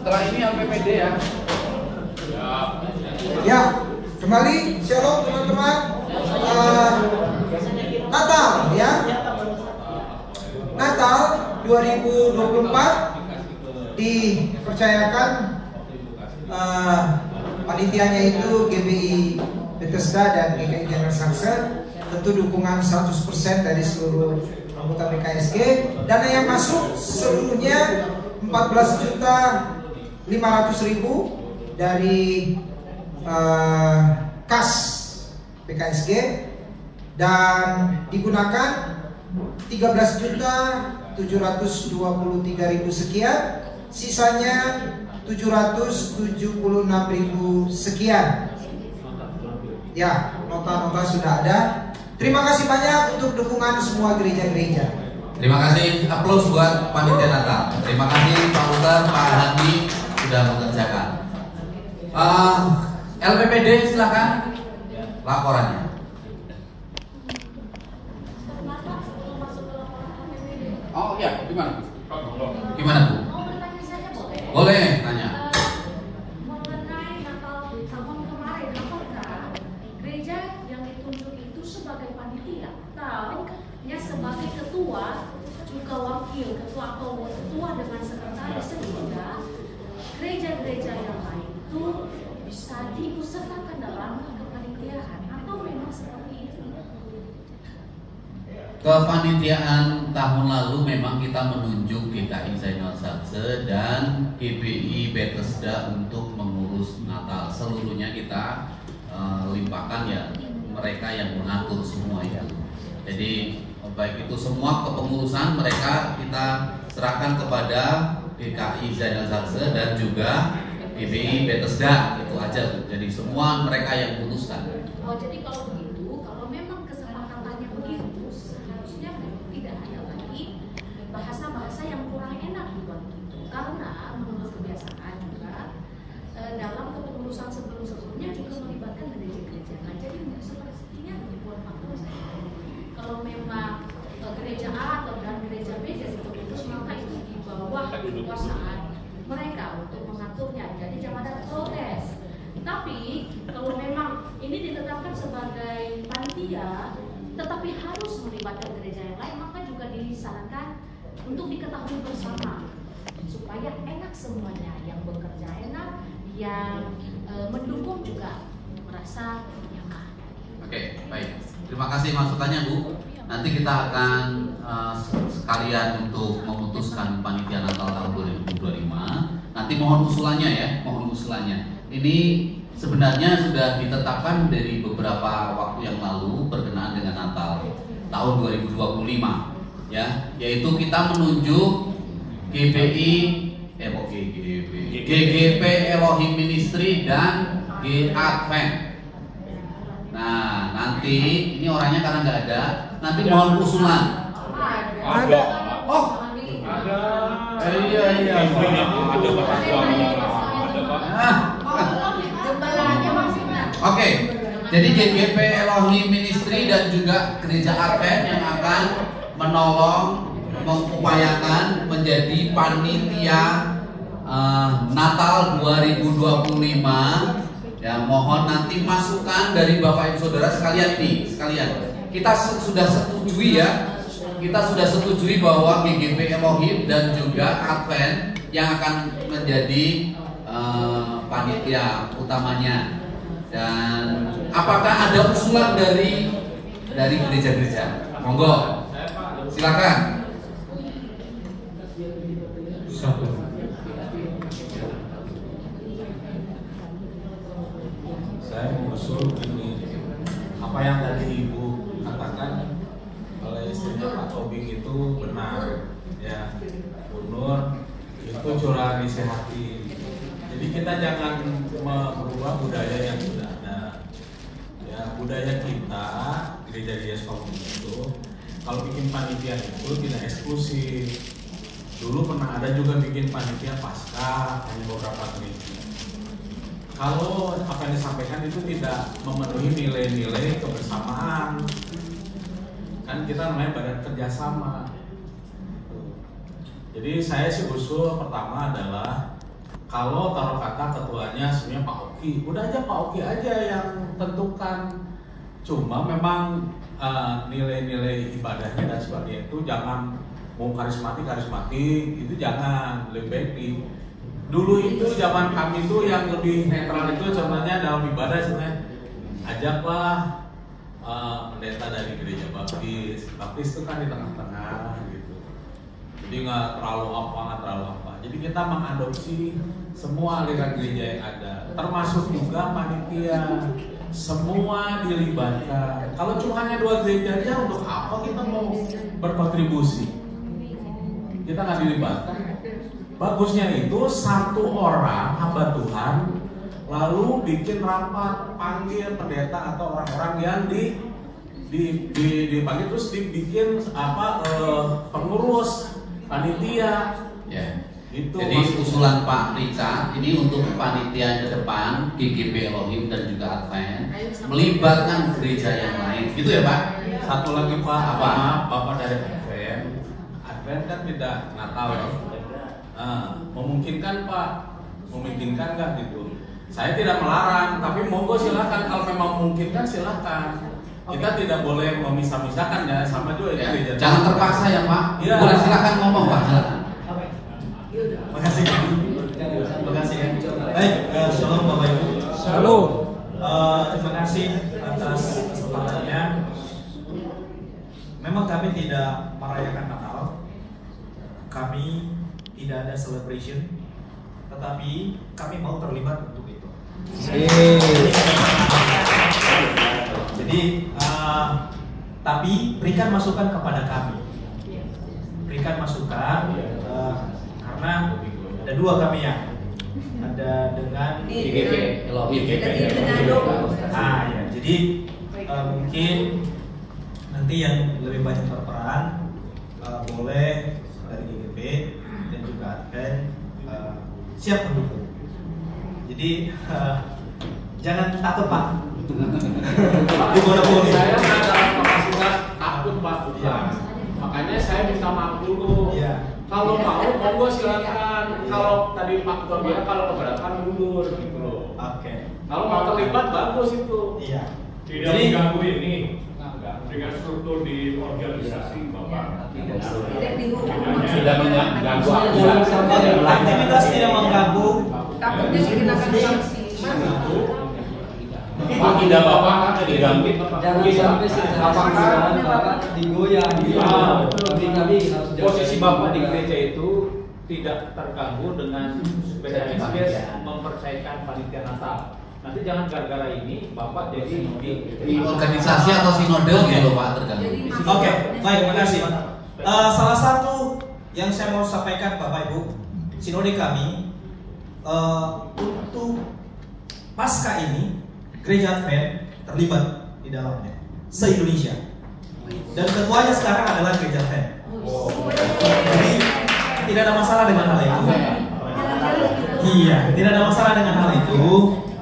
Setelah ini LPPD ya. Ya, kembali shalom teman-teman. Natal ya. Natal 2024 dipercayakan panitianya itu GBI Bethesda dan GKI General Sanse. Tentu dukungan 100% dari seluruh anggota BKSG. Dana yang masuk seluruhnya 14.500.000 dari kas BKSG dan digunakan 13.723.000 sekian, sisanya 776.000 sekian. Ya, nota-nota sudah ada. Terima kasih banyak untuk dukungan semua gereja-gereja. Terima kasih, aplaus buat panitia Natal. Terima kasih Pak Utar, Pak Handi sudah mengerjakan. LPPD silakan laporannya. Oh iya, gimana? Gimana Bu? Boleh tanya. Mengenai Natal tahun kemarin, apakah gereja yang ditunjuk itu sebagai panitia atau ya sebagai ketua juga wakil ketua atau ketua dengan sekretaris, sehingga gereja-gereja yang lain itu bisa diikutsertakan dalam kepanitiaan atau memang seperti itu? Kepanitiaan tahun lalu memang kita menunjuk GKI Zainal Sanse dan GBI Bethesda untuk mengurus Natal. Seluruhnya kita limpahkan ya mereka yang mengatur semua itu. Jadi baik itu semua kepengurusan mereka kita serahkan kepada GKI Zainal Sanse dan juga GBI Bethesda, itu aja. Jadi semua mereka yang putuskan. Oh, jadi kalau begitu, kalau memang kesepakatannya begitu, seharusnya tidak ada lagi bahasa-bahasa yang kurang enak dibuat gitu. Karena menurut kebiasaan juga dalam kepengurusan sebelum-sebelumnya juga melibatkan gereja-gereja. Nah, jadi sepertinya dibuat faktor kalau memang gereja A atau dan gereja B jadi keputus, maka itu di bawah kekuasaan mereka untuk mengaturnya. Jadi jangan ada protes. Tapi kalau memang ini ditetapkan sebagai panitia, tetapi harus melibatkan gereja yang lain, maka juga disarankan untuk diketahui bersama supaya enak semuanya, yang bekerja enak, yang mendukung juga merasa nyaman. Oke, baik. Terima kasih masukannya Bu. Nanti kita akan sekalian untuk memutuskan panitia Natal tahun 2025. Nanti mohon usulannya ya, mohon usulannya. Ini sebenarnya sudah ditetapkan dari beberapa waktu yang lalu berkenaan dengan Natal tahun 2025 ya, yaitu kita menunjuk GGP Elohim Ministry dan G Advent. Nah, nanti ini orangnya karena nggak ada, nanti mohon usulan. Ada. Oh, Ada. iya. Ada Pak. Oke, jadi GGP Elohim Ministry dan juga Gereja Advent yang akan menolong, mengupayakan menjadi panitia Natal 2025. Ya, mohon nanti masukan dari Bapak Ibu Saudara sekalian nih, sekalian. Kita sudah setujui ya. Kita sudah setujui bahwa GGP Elohim dan juga Advent yang akan menjadi panitia utamanya. Dan apakah ada usulan dari gereja-gereja? Monggo, silakan. Saya mengusul ini, apa yang tadi Ibu katakan oleh istrinya Pak Tobing itu benar ya, Bu Nur itu curah disehati. Jadi kita jangan merubah budaya yang sudah ada. Ya, budaya kita gereja Yesus itu kalau bikin panitia itu tidak eksklusif. Dulu pernah ada juga bikin panitia Paskah hanya beberapa gereja. Kalau apa yang disampaikan itu tidak memenuhi nilai-nilai kebersamaan, kan kita namanya badan kerjasama. Jadi saya sih usul pertama adalah kalau taruh kata ketuanya sebenarnya Pak Oki, udah aja Pak Oki aja yang tentukan. Cuma memang nilai-nilai ibadahnya dan sebagainya itu jangan mau karismatik itu jangan, lebih baik di dulu itu zaman kami itu yang lebih netral itu contohnya dalam ibadah sebenarnya ajaklah pendeta dari gereja baptis itu kan di tengah-tengah gitu, jadi nggak terlalu apa, jadi kita mengadopsi semua aliran gereja yang ada, termasuk juga panitia, semua dilibatkan. Kalau cuma hanya 2 gereja aja untuk apa kita mau berkontribusi? Kita nggak dilibatkan. Bagusnya itu satu orang hamba Tuhan lalu bikin rapat, panggil pendeta atau orang-orang yang dipanggil, terus dibikin pengurus panitia. Ya. Itu jadi usulan Pak Richard ini untuk panitia ke depan GGP Elohim dan juga Advent melibatkan gereja yang lain, gitu ya Pak? Satu lagi Pak, Bapak dari Advent kan tidak Natal ya. Memungkinkan Pak, memungkinkan nggak gitu? Saya tidak melarang, tapi monggo silakan, kalau memang memungkinkan silakan. Kita tidak boleh memisah-misahkan ya, sama juga ya. Jangan terpaksa ya Pak. Ya. Boleh silakan ngomong Pak. Silakan. Makasih. Makasih ya. Baik, shalom Bapak Ibu. Shalom. Terima kasih atas kesempatannya. Memang kami tidak merayakan Natal. Kami tidak ada celebration, tetapi kami mau terlibat untuk itu. Jadi, tapi berikan masukan kepada kami. Berikan masukan karena ada 2 kami ya. Ada dengan GGP Elohim. Ya, jadi mungkin nanti yang lebih banyak berperan boleh dari GGP dan juga Advent siap mendukung. Jadi jangan takut Pak. Saya dalam kapasitas takut Pak, makanya saya minta maaf dulu. Kalau mau monggo silakan. Kalau tadi Pak Ketua bilang kalau keberatan mundur gitu loh. Oke. Kalau mau terlibat bagus itu. Iya. Tidak mengganggu ini dengan struktur di organisasi Bapak. Tidak mengganggu Aktivitas tidak mengganggu. Takutnya dikenakan sanksi. Pak, tidak Bapak kan diganggu. Jangan sampai sejarah Bapak digoyah gitu. Kami harus Posisi Bapak di gereja itu tidak terganggu dengan BKSG mempercayakan panitia Natal. Nanti jangan gara-gara ini Bapak jadi Di organisasi atau sinode gitu Pak terganggu. Oke, baik, terima kasih. Salah satu yang saya mau sampaikan Bapak Ibu, sinode kami untuk pasca ini Gereja Advent terlibat di dalamnya se-Indonesia. Dan ketuanya sekarang adalah Gereja Advent. Jadi tidak ada masalah dengan hal itu. Iya, tidak ada masalah dengan hal itu.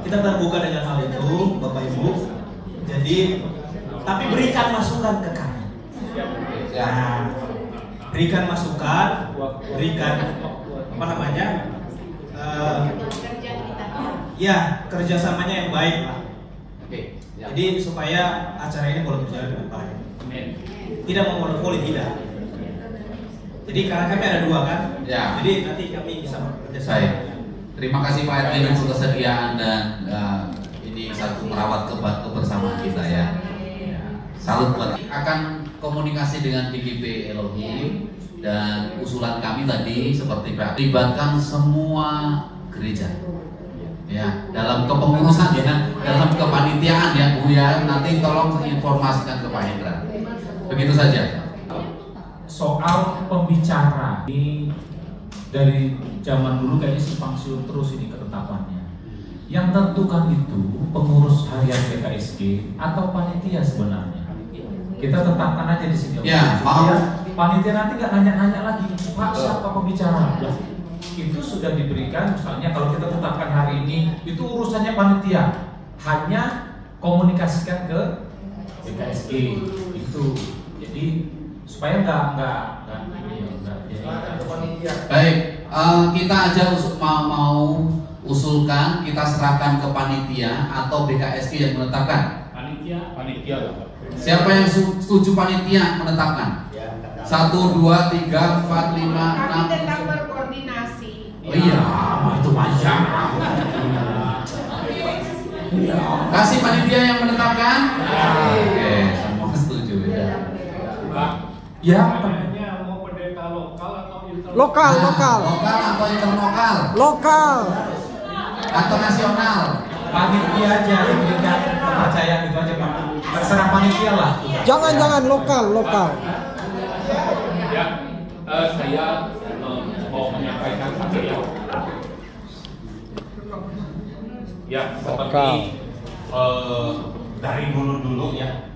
Kita terbuka dengan hal itu, Bapak Ibu. Jadi, tapi berikan masukan ke kami. Nah, berikan masukan, berikan apa namanya? Ya, kerjasamanya yang baik lah. Jadi supaya acara ini boleh berjalan dengan baik. Tidak memonopoli, tidak. Jadi karena kami ada 2 kan, Ya. jadi nanti kami bisa bekerja sama. Baik. Terima kasih Pak Edwin untuk kesediaan dan ini satu merawat kebersamaan kita ya. Salut buat akan komunikasi dengan GGP Elohim dan usulan kami tadi seperti Pak libatkan semua gereja. Ya, dalam kepengurusan ya, dalam kepanitiaan ya Bu ya. Nanti tolong informasikan ke Pak Hendra. Begitu saja. Soal pembicara ini dari zaman dulu kayaknya simpang siur terus ini ketetapannya. Yang tentukan itu pengurus harian PKSG atau panitia sebenarnya. Kita tetapkan aja di sini. Ya, panitia nanti nggak nanya-nanya lagi, Pak siapa pembicara? Itu sudah diberikan. Misalnya kalau kita tetapkan hari ini, itu urusannya panitia. Hanya komunikasikan ke PKSG itu. Jadi supaya nggak Baik, kita aja mau usulkan kita serahkan ke panitia atau BKSG yang menetapkan? Panitia lah. Siapa yang setuju panitia menetapkan? 1, 2, 3, 4, 5, 6. Tapi tetap berkoordinasi. Oh iya, itu panjang. Kasih panitia yang menetapkan? Oke, semua setuju ya. Ya, Pertanyaannya mau pendeta lokal atau internal? Lokal. Lokal atau interlokal? Lokal. Atau nasional? panitia aja yang berikan kepercayaan itu aja Pak. Terserah panitia lah. Jangan lokal. Ya, saya mau menyampaikan satu ya seperti dari dulu ya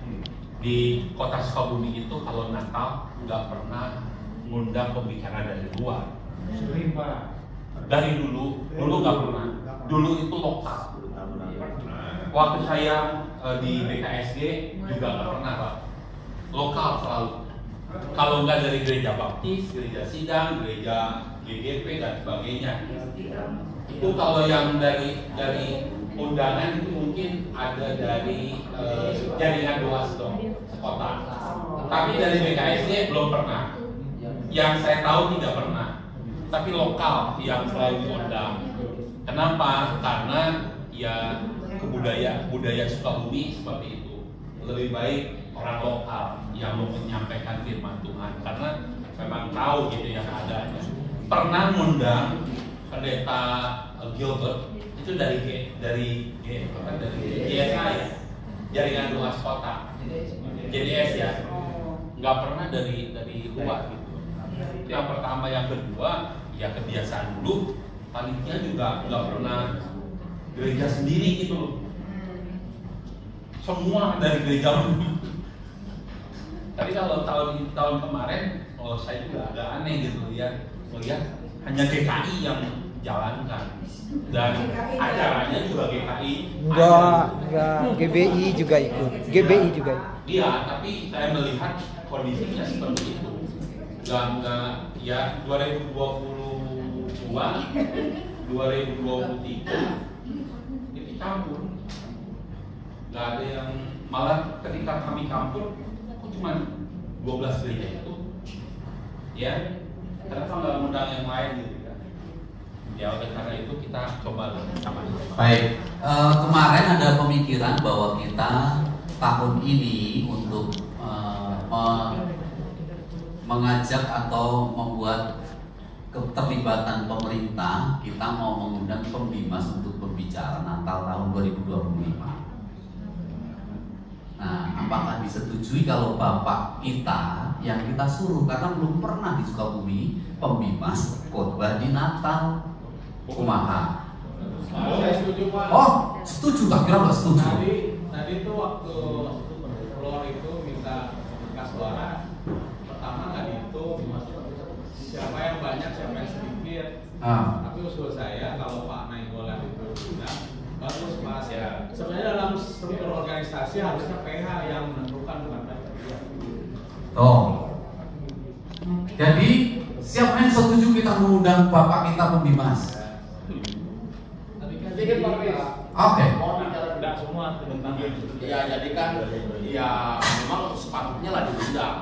di kota Sukabumi itu kalau Natal nggak pernah ngundang pembicara dari luar. Sering Pak. Dari dulu nggak pernah. Dulu itu lokal. Waktu saya di BKSG juga nggak pernah Pak. Lokal selalu. Kalau nggak dari gereja baptis, gereja sidang, gereja GGP dan sebagainya. Itu kalau yang dari undangan itu mungkin ada dari jaringan luas dong sekota. Tapi dari BKSG belum pernah. Yang saya tahu tidak pernah. Tapi lokal yang selalu diundang. Kenapa? Karena ya budaya Sukabumi seperti itu. Lebih baik orang lokal yang mau menyampaikan firman Tuhan karena memang tahu gitu ya keadaannya. Pernah ngundang pendeta Gilbert itu dari GSA ya, jaringan luas kota, JDS ya, nggak pernah dari luar gitu. Itu yang pertama. Yang kedua ya kebiasaan dulu panitia juga nggak pernah gereja sendiri gitu loh, semua dari gereja. Tapi kalau tahun kemarin, saya juga agak aneh gitu ya, melihat hanya GKI yang jalankan dan acaranya juga GKI. Enggak, GBI juga ikut. Iya, tapi saya melihat kondisinya seperti itu. Enggak ya 2022, 2023 itu campur. Nggak ada yang, malah ketika kami campur cuma 12 gereja itu ya, kenapa nggak undang yang lain gitu kan ya. Oleh karena itu kita coba sama. Baik, kemarin ada pemikiran bahwa kita tahun ini untuk mengajak atau membuat keterlibatan pemerintah, kita mau mengundang pembimas untuk berbicara Natal tahun 2025. Nah, apakah disetujui kalau Bapak kita yang kita suruh, karena belum pernah di Sukabumi pembimas khotbah di Natal? Kumaha? Saya setuju Pak. Oh, setuju, tak kira nggak setuju. Tadi itu waktu floor itu minta kertas suara, pertama nggak dihitung siapa yang banyak siapa yang sedikit. Tapi usul saya kalau Pak Nainggolan itu bilang bagus Mas ya. Sebenarnya dalam struktur organisasi harusnya PH yang menentukan bukan panitia. Jadi siapa yang setuju kita mengundang Bapak kita pembimas? Sedikit Pak Riz. Oke. Mau bicara Tidak semua tentang ya, jadi kan ya memang sepatutnya lah diundang.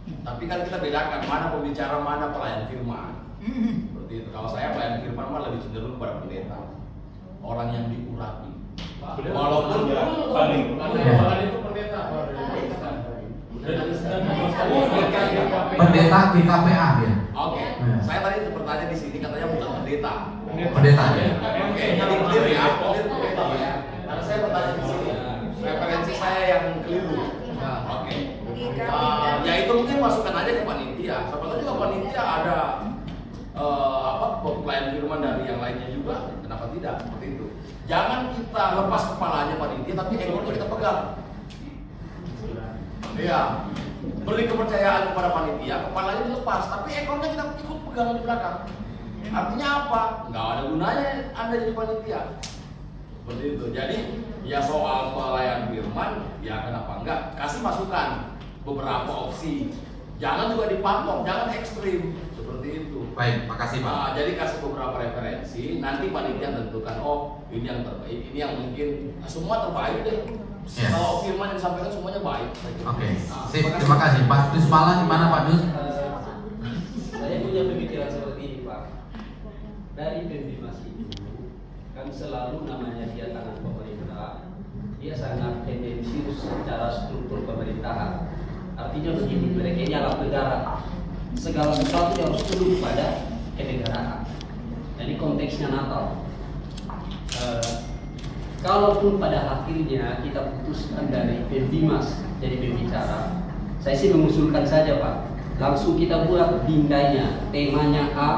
Tapi kan kita bedakan mana pembicara, mana pelayan firman. Seperti itu. Kalau saya pelayan firman mah lebih cenderung pada pendeta, orang yang diurapi. Walaupun itu pendeta. Pendeta di KPA ya. Oke. Saya tadi bertanya di sini katanya bukan pendeta. Pendeta ya. Oke, jadi clear ya. Karena saya bertanya di sini, referensi saya yang keliru. Oke. Ya itu mungkin masukan aja ke panitia. Siapa tahu juga panitia ada pelayan firman dari yang lainnya juga. Kenapa tidak? Seperti itu. Jangan kita lepas kepalanya panitia, tapi ekornya kita pegang. Iya. Beri kepercayaan kepada panitia, kepalanya dilepas, tapi ekornya kita ikut pegang di belakang. Artinya apa? Nggak ada gunanya Anda jadi panitia. Seperti itu. Jadi ya soal pelayan firman, ya kenapa enggak? Kasih masukan beberapa opsi Jangan juga dipatok, jangan ekstrim seperti itu. Baik, makasih Pak. Nah, jadi kasih beberapa referensi, nanti panitia tentukan, oh ini yang terbaik, ini yang mungkin semua terbaik deh. Ya. Kalau firman yang disampaikan semuanya baik. Oke, sip, terima kasih Pak. Dus Malang gimana Pak Dus? Saya punya pemikiran seperti ini Pak. Dari Pembimas itu kan selalu namanya dia tangan pemerintah, dia sangat tendensius secara struktur pemerintahan. Artinya begini, mereka ini alat negara. Segala sesuatu yang harus tunduk pada kenegaraan. Jadi konteksnya Natal. Kalaupun pada akhirnya kita putuskan dari Pembimas jadi pembicara, saya sih mengusulkan saja Pak, langsung kita buat bingkainya, temanya A,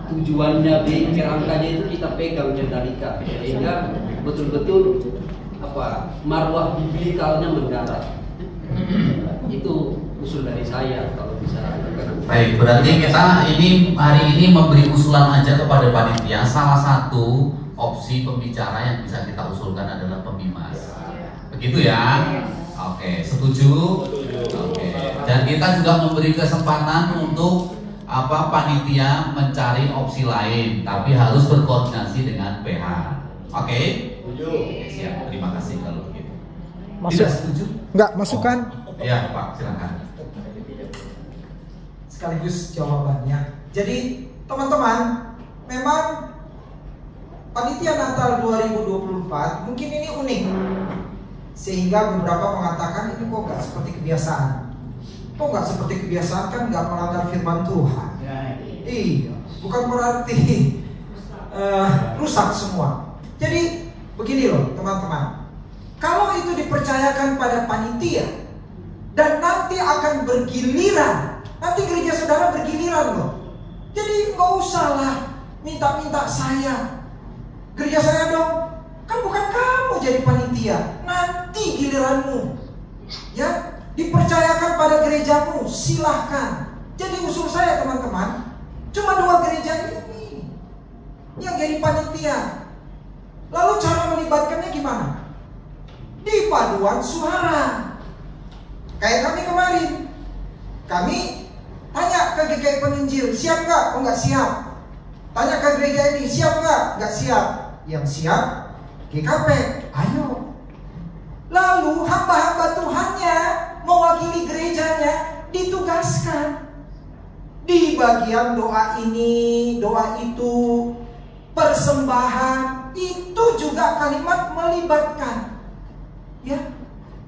tujuannya B, kerangkanya itu kita pegang kendalikan, sehingga betul-betul marwah biblikalnya mendarat. Itu usul dari saya kalau bisa. Baik, berarti kita ini hari ini memberi usulan aja kepada panitia. Salah satu opsi pembicara yang bisa kita usulkan adalah Pembimas. Begitu ya? Oke, setuju? Oke. Dan kita juga memberi kesempatan untuk panitia mencari opsi lain, tapi harus berkoordinasi dengan PH. Oke? Siap. Terima kasih kalau begitu. Masuk. Tidak setuju? Enggak, masukan. Iya, Pak, silakan. Sekaligus jawabannya. Jadi, teman-teman, memang panitia Natal 2024 mungkin ini unik. Sehingga beberapa mengatakan ini kok nggak seperti kebiasaan. Kok nggak seperti kebiasaan, kan nggak melanggar firman Tuhan. Iya, bukan berarti rusak semua. Jadi begini loh teman-teman, kalau itu dipercayakan pada panitia dan nanti akan bergiliran, nanti gereja saudara bergiliran loh. Jadi nggak usah lah minta-minta saya, gereja saya dong. Kan bukan kamu jadi panitia, nanti giliranmu. Ya, dipercayakan pada gerejamu, silahkan. Jadi usul saya teman-teman, cuma 2 gereja ini yang jadi panitia. Lalu cara melibatkannya gimana? Di paduan suara. Kayak kami kemarin, kami tanya ke GKI Penginjil, siap nggak? Oh nggak siap. Tanya ke gereja ini, siap nggak? Nggak siap. Yang siap GKP, ayo. Lalu hamba-hamba Tuhannya mewakili gerejanya ditugaskan di bagian doa ini, doa itu, persembahan, itu juga kalimat melibatkan. Ya,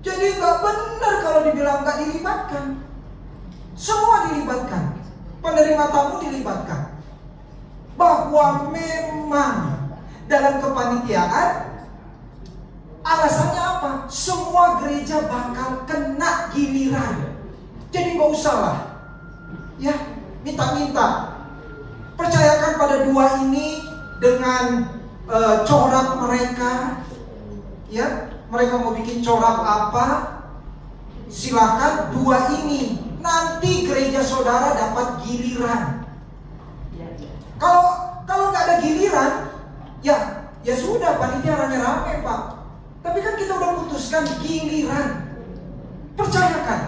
jadi nggak benar kalau dibilang nggak dilibatkan. Semua dilibatkan, penerima tamu dilibatkan. Bahwa memang dalam kepanitiaan alasannya apa? Semua gereja bakal kena giliran. Jadi nggak usah lah, ya minta-minta. Percayakan pada 2 ini dengan corak mereka, ya mereka mau bikin corak apa, silakan 2 ini. Nanti gereja saudara dapat giliran. Kalau nggak ada giliran, ya sudah panitia rame-rame Pak. Tapi kan kita udah putuskan giliran. Percayakan.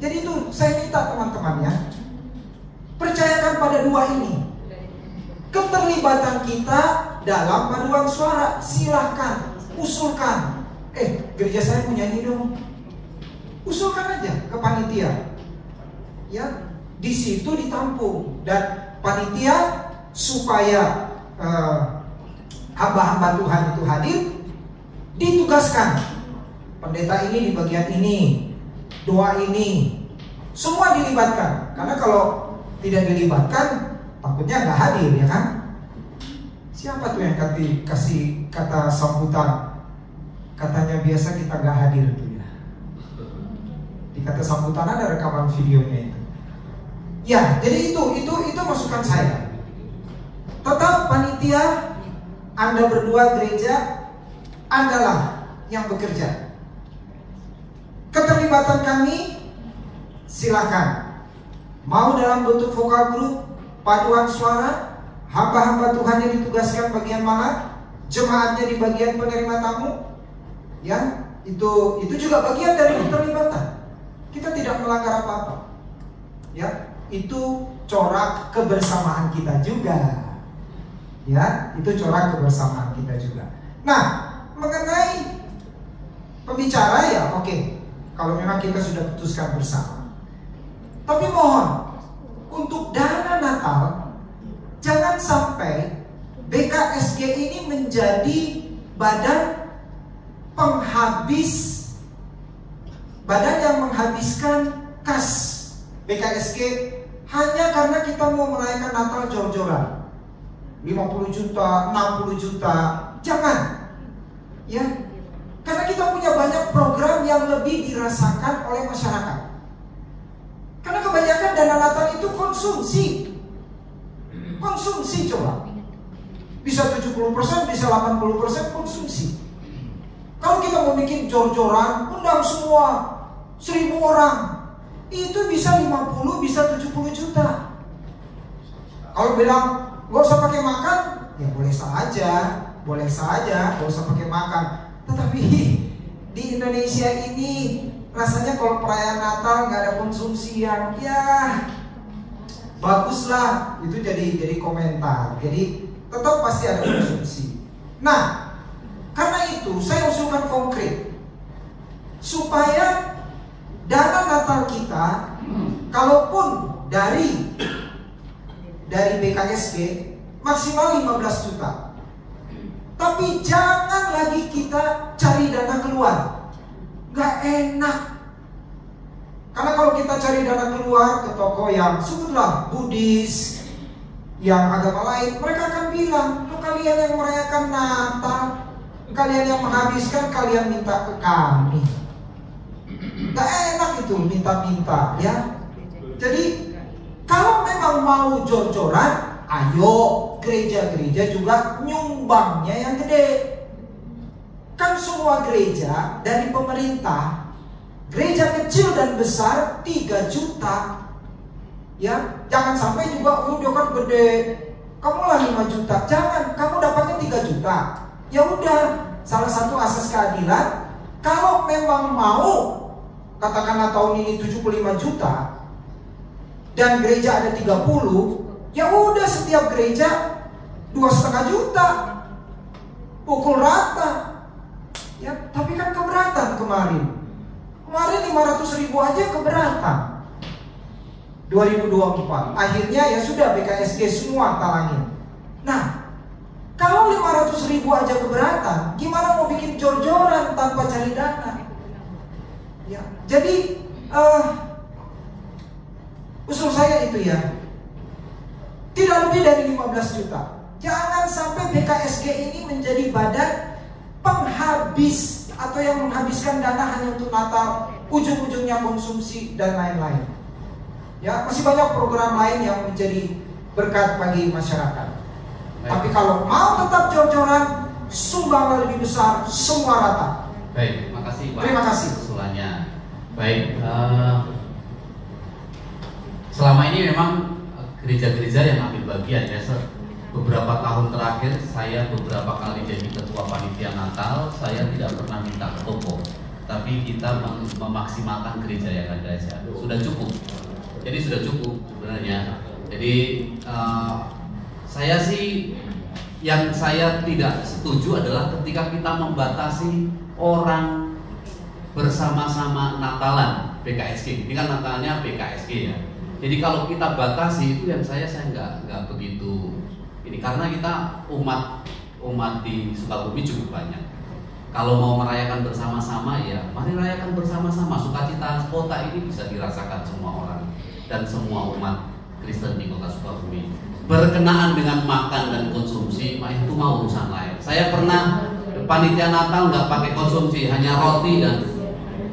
Jadi itu saya minta teman-teman ya, percayakan pada 2 ini. Keterlibatan kita dalam paduan suara, silahkan usulkan. Gereja saya punya ini dong. Usulkan aja ke panitia. Ya, di situ ditampung dan panitia supaya hamba-hamba Tuhan itu hadir, ditugaskan. Pendeta ini di bagian ini, doa ini, semua dilibatkan. Karena kalau tidak dilibatkan, takutnya nggak hadir, ya kan? Siapa tuh yang kasih kata sambutan? Katanya biasa kita nggak hadir tuh ya. Di kata sambutan ada rekaman videonya itu. Ya, jadi itu masukan saya. Tetap panitia, Anda berdua gereja, Andalah yang bekerja. Keterlibatan kami silakan. Mau dalam bentuk vokal grup, paduan suara, hamba-hamba Tuhan yang ditugaskan bagian mana, jemaatnya di bagian penerima tamu, ya itu juga bagian dari keterlibatan. Kita tidak melanggar apa-apa. Ya, itu corak kebersamaan kita juga. Ya, itu corak kebersamaan kita juga. Nah, mengenai pembicara ya, oke. Kalau memang kita sudah putuskan bersama. Tapi mohon untuk dana Natal jangan sampai BKSG ini menjadi badan penghabis, badan yang menghabiskan kas BKSG hanya karena kita mau merayakan Natal jor-joran 50 juta, 60 juta. Jangan, ya, karena kita punya banyak program yang lebih dirasakan oleh masyarakat. Karena kebanyakan dana Natal itu konsumsi. Konsumsi coba. Bisa 70%, bisa 80% konsumsi. Kalau kita mau bikin jor-joran, undang semua 1000 orang, itu bisa 50, bisa 70 juta. Kalau bilang gak usah pakai makan, ya boleh saja, gak usah pakai makan. Tetapi di Indonesia ini rasanya kalau perayaan Natal gak ada konsumsi yang ya baguslah, itu jadi komentar. Jadi tetap pasti ada konsumsi. Nah, karena itu saya usulkan konkret supaya dana Natal kita, kalaupun dari BKSG maksimal 15 juta. Tapi jangan lagi kita cari dana keluar. Gak enak. Karena kalau kita cari dana keluar ke toko yang sebutlah Buddhis, yang agama lain, mereka akan bilang, lu kalian yang merayakan Natal, kalian yang menghabiskan, kalian minta ke kami. Gak enak itu minta-minta, ya. Jadi kalau memang mau jor-joran, ayo gereja-gereja juga nyumbangnya yang gede. Kan semua gereja dari pemerintah, gereja kecil dan besar 3 juta. Ya, jangan sampai juga udah kan gede, kamu lah 5 juta. Jangan, kamu dapatnya 3 juta. Ya udah, salah satu asas keadilan, kalau memang mau katakanlah tahun ini 75 juta dan gereja ada 30, ya udah setiap gereja 2,5 juta, pukul rata. Ya, tapi kan keberatan kemarin 500.000 aja keberatan 2024. Akhirnya ya sudah BKSG semua talangin. Nah, kalau 500.000 aja keberatan, gimana mau bikin jor-joran tanpa cari dana? Ya, jadi usul saya itu ya, tidak lebih dari 15 juta. Jangan sampai BKSG ini menjadi badan penghabis atau yang menghabiskan dana hanya untuk Natal, ujung-ujungnya konsumsi dan lain-lain. Ya, masih banyak program lain yang menjadi berkat bagi masyarakat. Baik. Tapi kalau mau tetap jor-joran, sumbanglah lebih besar, semua rata. Baik, makasih Pak. Terima kasih usulannya. Baik, selama ini memang gereja-gereja yang ambil bagian ya. Beberapa tahun terakhir saya beberapa kali jadi ketua panitia Natal, saya tidak pernah minta ke toko, tapi kita memaksimalkan gereja yang ada saja. Sudah cukup. Jadi sudah cukup sebenarnya. Jadi saya sih yang saya tidak setuju adalah ketika kita membatasi orang bersama-sama Natalan BKSG. Ini kan Natalnya BKSG ya. Jadi kalau kita batasi itu yang saya nggak begitu ini, karena kita umat di Sukabumi cukup banyak. Kalau mau merayakan bersama-sama ya mari rayakan bersama-sama. Sukacita kota ini bisa dirasakan semua orang dan semua umat Kristen di kota Sukabumi. Berkenaan dengan makan dan konsumsi, itu mau urusan lain. Saya pernah panitia Natal nggak pakai konsumsi, hanya roti dan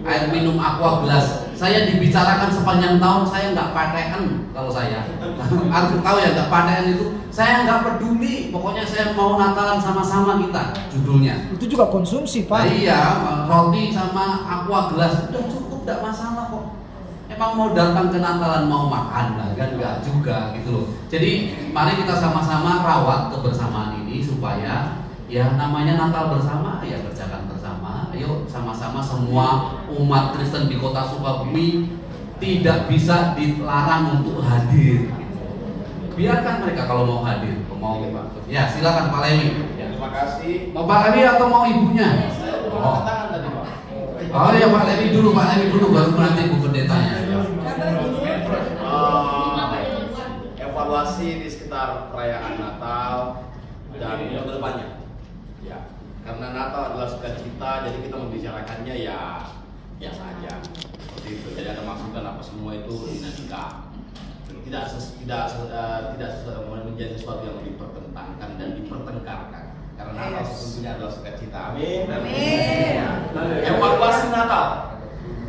air minum aqua gelas. Saya dibicarakan sepanjang tahun, saya nggak patean. Kalau saya harus tahu ya, nggak patean itu saya nggak peduli. Pokoknya saya mau Natalan sama-sama kita, judulnya. Itu juga konsumsi Pak. Nah, iya, roti sama aqua gelas udah cukup, nggak masalah kok. Emang mau datang ke Natalan mau makan lah kan, nggak juga gitu loh. Jadi mari kita sama-sama rawat kebersamaan ini supaya ya namanya Natal bersama, ya kerjakan bersama. Ayo sama-sama semua umat Kristen di kota Sukabumi tidak bisa dilarang untuk hadir. Biarkan mereka kalau mau hadir, mau ya silakan Pak Lewi. Terima kasih. Mau Pak Lewi atau mau ibunya? Saya udah angkat tangan tadi, Pak. Oh ya Pak Lewi dulu baru nanti Bu Pendetanya. Evaluasi di sekitar perayaan Natal dan yang kedepannya. Ya, karena Natal adalah sukacita, jadi kita membicarakannya ya biasa aja. Seperti itu. Jadi ada masukan apa semua itu dinamika. Tidak menjadi sesuatu yang dipertentangkan dan dipertengkarkan. Karena Natal sesungguhnya adalah sukacita. Amin. Evaluasi Natal.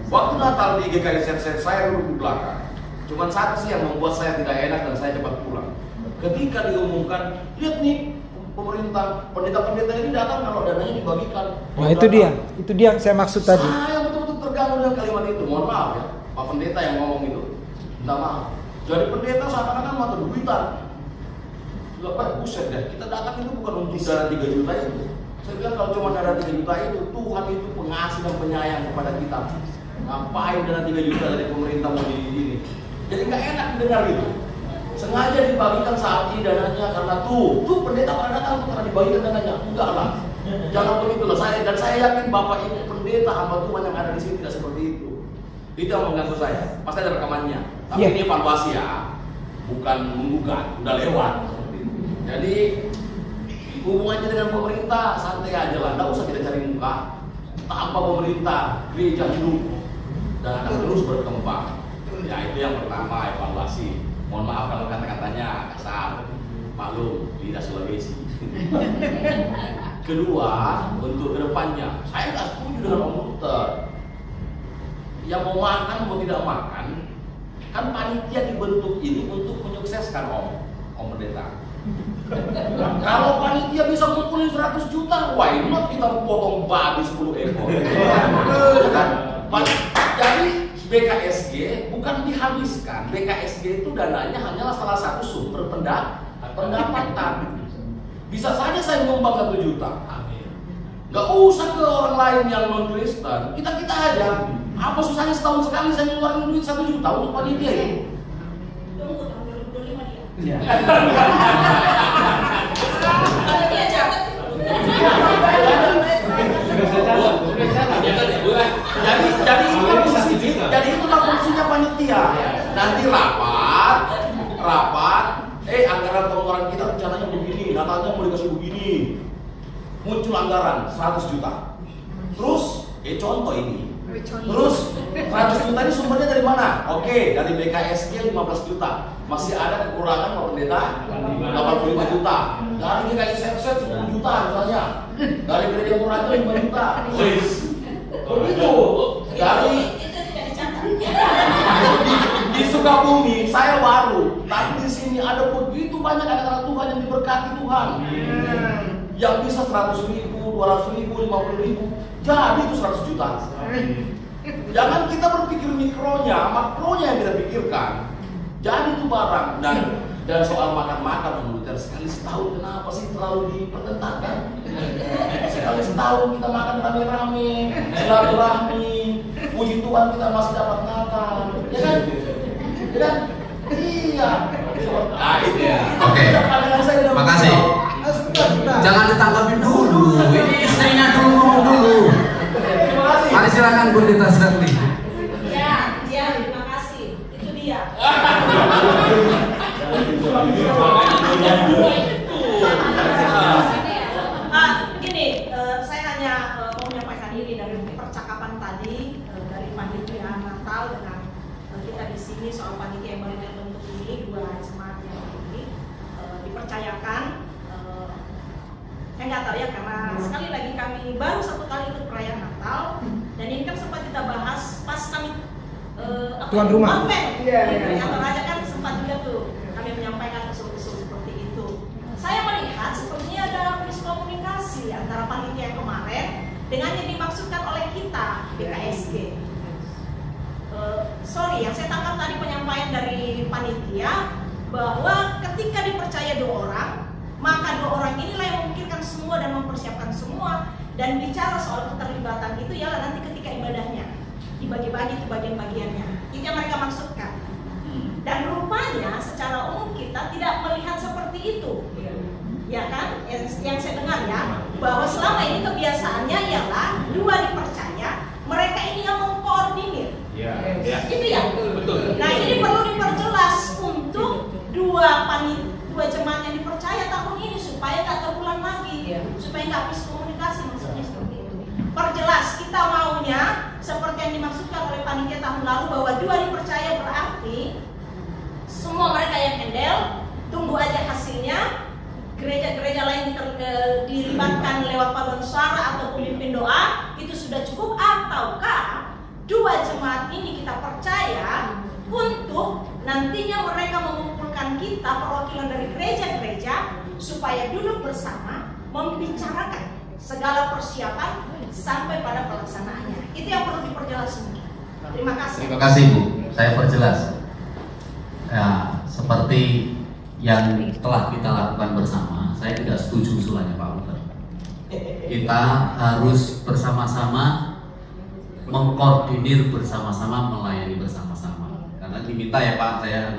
Waktu Natal di GKI Set saya duduk di belakang. Cuman satu sih yang membuat saya tidak enak dan saya cepat pulang. Ketika diumumkan, lihat nih pemerintah, pendeta-pendeta ini datang kalau dananya dibagikan. Nah itu dia yang saya maksud tadi. Saya betul-betul terganggu dengan kalimat itu. Mohon maaf ya, Pak Pendeta yang ngomong itu. Minta maaf. Jadi pendeta seakan-akan mata duitan. Buset deh, kita datang itu bukan untuk dana 3 juta itu. Saya bilang kalau cuma dana 3 juta itu, Tuhan itu pengasih dan penyayang kepada kita. Ngapain dana 3 juta dari pemerintah mau ini? Jadi nggak enak dengar gitu. Sengaja dibagikan saat ini dananya karena tuh pendeta pada datang karena dibagikan dananya. Enggak lah. Jangan begitulah. Saya yakin Bapak ini pendeta hamba Tuhan yang ada di sini tidak seperti itu. Itu yang mengganggu saya. Pasti ada rekamannya. Tapi ini evaluasi ya, bukan menggugat. Udah lewat. Jadi hubungannya dengan pemerintah santai aja lah. Nggak usah kita cari muka. Tanpa pemerintah, gereja hidup dan akan terus berkembang. Ya itu yang pertama, evaluasi. Mohon maaf kalau kata-katanya kasar, maklum, lidah Sulawesi. Kedua, untuk kedepannya, saya nggak setuju dengan Om Luther. Yang mau makan mau tidak makan, kan panitia dibentuk ini untuk menyukseskan Om Pendeta. Kalau panitia bisa ngumpulin 100 juta, why not kita potong babi 10 ekor? Kan? Jadi BKSG bukan dihabiskan. BKSG itu dananya hanyalah salah satu sumber pendapatan. Bisa saja saya nyumbang 1 juta. Gak usah ke orang lain yang non Kristen. Kita aja. Apa susahnya setahun sekali saya ngeluarin duit 1 juta untuk panitia ini? Jadi itulah fungsinya panitia. Nanti rapat, anggaran pengeluaran kita rencananya begini, Natalnya mau dikasih begini. Muncul anggaran 100 juta. Terus, contoh ini. Terus 100 juta ini sumbernya dari mana? Oke, dari BKSG 15 juta. Masih ada kekurangan Pak Pendeta 85 juta. Dari GKI Set 10 juta misalnya. Dari gereja Muraja 5 juta. Begitu. Dari di Sukabumi saya baru, tapi di sini ada begitu banyak anak-anak Tuhan yang diberkati Tuhan. Yang bisa 100.000, 200.000, 50.000, jadi itu 100 juta. Jangan kita berpikir mikronya, makronya yang kita pikirkan. Jadi itu barang dan soal makan-makan menurut sekali setahun kenapa sih terlalu dipertentangkan? Sekali setahun kita makan rame-rame, silaturahmi, puji Tuhan kita masih dapat makan, ya kan? Ya kan? Iya. Nah itu ya. Oke. Makasih. Jangan ditanggapin dulu. Ini istrinya dulu ngomong dulu. Mari silakan Bu Pendeta Stanley. Ya, terima kasih. Itu dia. Begini, saya hanya mau menyampaikan ini dari percakapan tadi dari panitia Natal dengan kita di sini soal panitia yang baru terbentuk ini 2 hari Jumat yang ini dipercayakan. Saya nggak tahu ya karena sekali lagi kami baru 1 kali ikut perayaan Natal dan ini kan sempat kita bahas pas kami tuan rumah. Atau raja kan sempat juga tuh kami menyampaikan usul-usul seperti itu. Saya melihat sepertinya ada miskomunikasi antara panitia yang kemarin dengan yang dimaksudkan oleh kita BKSG. Sorry, yang saya tangkap tadi penyampaian dari panitia bahwa ketika dipercaya 2 orang, maka 2 orang inilah yang memikirkan semua dan mempersiapkan semua dan bicara soal keterlibatan itu ialah nanti ketika ibadahnya dibagi-bagi itu bagian-bagiannya. Itu yang mereka maksudkan. Dan rupanya secara umum kita tidak melihat seperti itu. Ya kan? Yang saya dengar ya, bahwa selama ini kebiasaannya ialah dua dipercaya, mereka ini yang mengkoordinir. Itu ya. Betul. Nah, ini perlu diperjelas untuk dua jemaat yang dipercaya tahun ini supaya nggak terulang lagi, supaya nggak habis komunikasi, maksudnya seperti itu. Perjelas kita maunya seperti yang dimaksudkan oleh panitia tahun lalu, bahwa dua dipercaya berarti semua mereka yang handle, tunggu aja hasilnya. Gereja-gereja lain dilibatkan lewat paduan suara atau pemimpin doa, itu sudah cukup. Ataukah dua jemaat ini kita percaya untuk nantinya mereka mengumpulkan kita, perwakilan dari gereja-gereja, supaya duduk bersama membicarakan segala persiapan sampai pada pelaksanaannya. Itu yang perlu diperjelas semua. Terima kasih. Terima kasih Bu, saya perjelas. Ya, seperti yang telah kita lakukan bersama, saya tidak setuju usulannya Pak Luther. Kita harus bersama-sama mengkoordinir bersama-sama, melayani bersama-sama. Karena diminta ya Pak, saya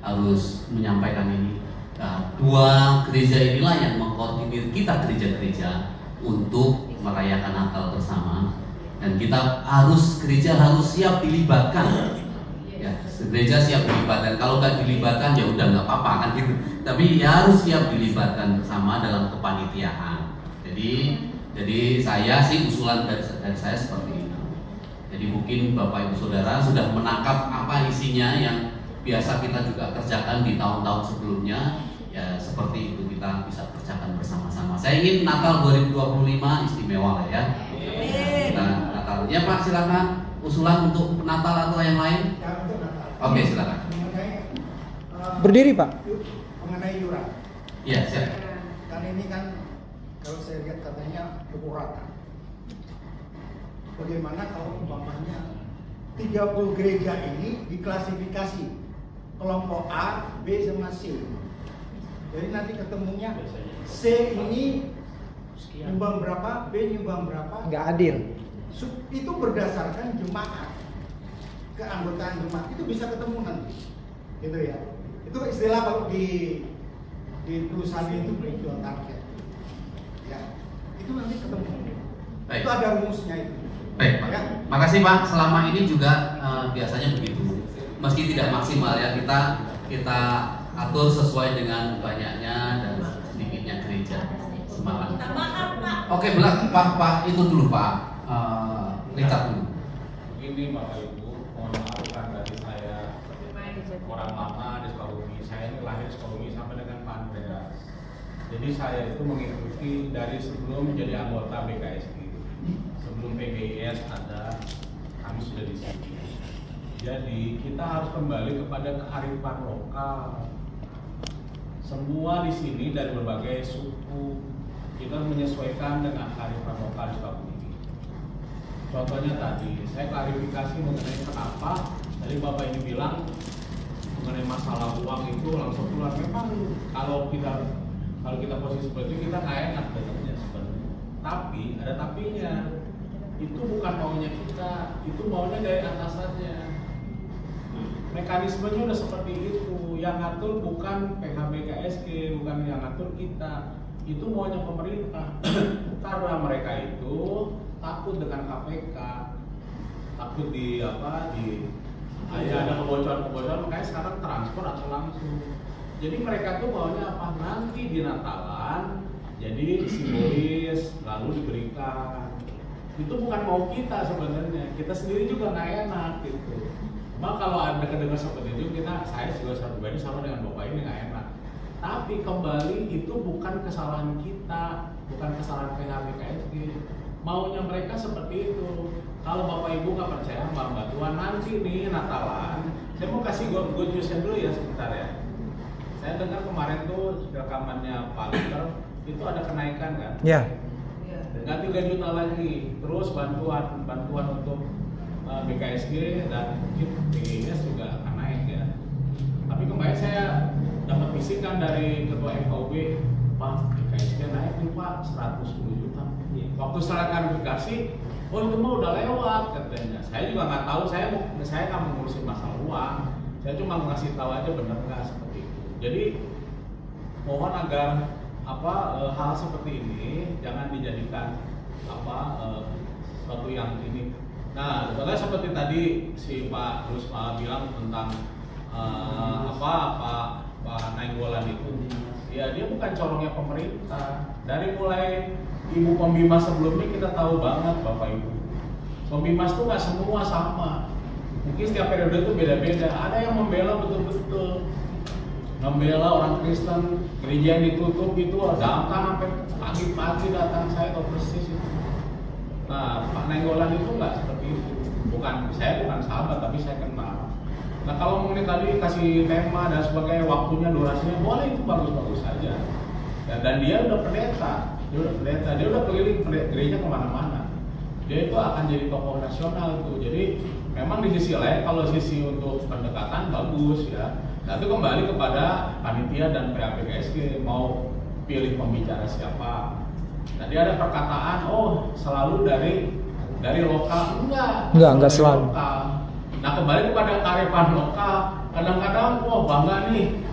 harus menyampaikan ini. Nah, dua gereja inilah yang mengkoordinir kita gereja-gereja untuk merayakan Natal bersama. Dan kita gereja harus siap dilibatkan. Ya, gereja siap dilibatkan. Kalau nggak dilibatkan ya udah nggak apa-apa kan gitu. Tapi ya harus siap dilibatkan bersama dalam kepanitiaan. Jadi saya sih usulan dari saya seperti itu. Jadi mungkin Bapak Ibu Saudara sudah menangkap apa isinya yang biasa kita juga kerjakan di tahun-tahun sebelumnya. Ya seperti itu kita bisa kerjakan bersama-sama. Saya ingin Natal 2025 istimewa lah ya. Natal. Ya Pak, silakan usulan untuk Natal atau yang lain. Oke, silakan. Berdiri Pak. Mengenai iuran. Iya, siap. Kan ini kan kalau saya lihat katanya pukul rata. Bagaimana kalau umpamanya 30 gereja ini diklasifikasi kelompok A, B sama C. Jadi nanti ketemunya C ini nyumbang berapa, B nyumbang berapa. Nggak adil. Itu berdasarkan jemaat, keanggotaan jemaat itu bisa ketemu nanti, gitu ya. Itu istilah kalau di perusahaan itu breakdown target. Ya, itu nanti ketemu. Baik. Itu ada rumusnya itu. Baik, Pak. Ya. Makasih Pak. Selama ini juga biasanya begitu. Meski tidak maksimal ya, kita atur sesuai dengan banyaknya dan sedikitnya gereja semalam. Oke, Pak itu dulu Pak. Richard dulu. Begini Bapak Ibu, mohon maaf kan dari saya orang lama di Sukabumi. Saya ini lahir di Sukabumi sampai dengan Pak Andreas. Jadi saya itu mengikuti dari sebelum menjadi anggota BKSG. Sebelum PGIS ada, kami sudah di sini. Jadi kita harus kembali kepada kearifan lokal. Semua di sini dari berbagai suku, kita menyesuaikan dengan kearifan lokal di Sukabumi. Contohnya tadi, saya klarifikasi mengenai kenapa tadi Bapak ini bilang mengenai masalah uang itu langsung keluar. Memang kalau kita posisi seperti itu kita nggak enak dengarnya sebenarnya. Tapi ada tapinya. Itu bukan maunya kita, itu maunya dari atasannya. Mekanismenya udah seperti itu. Yang ngatur bukan PHBKSG, bukan yang ngatur kita. Itu maunya pemerintah. Karena mereka itu takut dengan KPK, takut ada kebocoran, makanya sekarang transfer atau langsung. Jadi mereka tuh maunya apa? Nanti di Natalan jadi simbolis lalu diberikan. Itu bukan mau kita sebenarnya, kita sendiri juga nggak enak gitu. Cuma kalau ada kedengar seperti itu, saya juga pribadi sama dengan Bapak ini nggak enak. Tapi kembali itu bukan kesalahan kita, bukan kesalahan PHBKSG. Maunya mereka seperti itu. Kalau Bapak Ibu nggak percaya Mbak Tuhan, nanti nih Natalan, saya mau kasih good newsnya dulu ya sebentar ya. Saya dengar kemarin tuh rekamannya Pak Luther itu ada kenaikan kan? Ya. Dengan 3 juta lagi, terus bantuan untuk BKSG dan mungkin PGIS juga akan naik ya. Tapi kemarin saya dapat bisikan dari Ketua FKUB, Pak BKSG naik nih Pak 110 juta. Waktu setelah klarifikasi, oh itu mah udah lewat katanya. Saya juga nggak tahu, saya nggak mengurusin masalah uang. Saya cuma ngasih tahu aja benar nggak seperti itu. Jadi mohon agar hal seperti ini jangan dijadikan suatu yang ini. Nah, soalnya seperti tadi si Pak Rusma bilang tentang Pak Nainggolan itu, ya dia bukan corongnya pemerintah. Dari mulai Ibu Pembimas sebelumnya kita tahu banget Bapak Ibu, Pembimas tuh nggak semua sama. Mungkin setiap periode itu beda-beda. Ada yang membela betul-betul, membela orang Kristen, gereja yang ditutup itu datang sampai pagi-pagi datang, saya tahu persis itu. Nah, Pak Nainggolan itu nggak seperti itu. Saya bukan sahabat, tapi saya kenal. Nah, kalau mengenai tadi kasih tema dan sebagainya, waktunya, durasinya, boleh, itu bagus-bagus saja. Dan dia udah pendeta, dia udah keliling gereja kemana-mana. Dia itu akan jadi tokoh nasional tuh. Jadi memang di sisi lain, kalau sisi untuk pendekatan bagus ya. Nanti kembali kepada panitia dan PAPKSG mau pilih pembicara siapa. Tadi ada perkataan, oh selalu dari lokal, enggak selalu. Lokal. Nah, kembali kepada kearifan lokal. Kadang-kadang, bangga nih,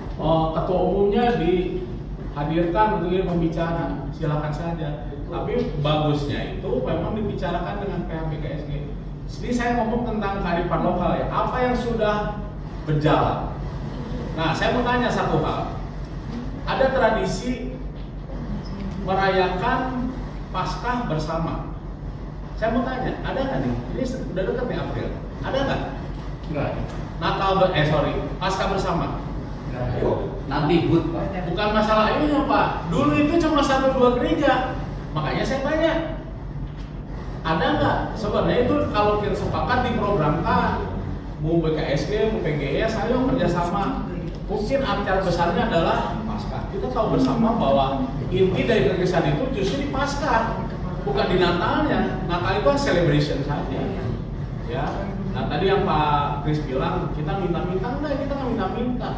ketua umumnya dihadirkan untuk ini pembicara, silakan saja. Tapi bagusnya itu memang dibicarakan dengan PAPKSG. Jadi saya ngomong tentang kearifan lokal ya, apa yang sudah berjalan. Nah, saya mau tanya satu hal. Ada tradisi merayakan Paskah bersama. Saya mau tanya, ada nggak nih? Ini udah dekat nih April. Ada nggak? Enggak. Paskah bersama. Nanti bukan masalah ini ya Pak. Dulu itu cuma 1-2 gereja. Makanya saya tanya, ada nggak? Sebenarnya itu kalau kita sepakat diprogramkan, mau BKSG, mau PGS, ayo kerjasama. Mungkin acara besarnya adalah Paskah. Kita tahu bersama bahwa inti dari kegiatan itu justru di Paskah, bukan di Natalnya. Natal itu celebration saja. Ya. Nah tadi yang Pak Kris bilang kita minta-minta, enggak, kita nggak minta-minta.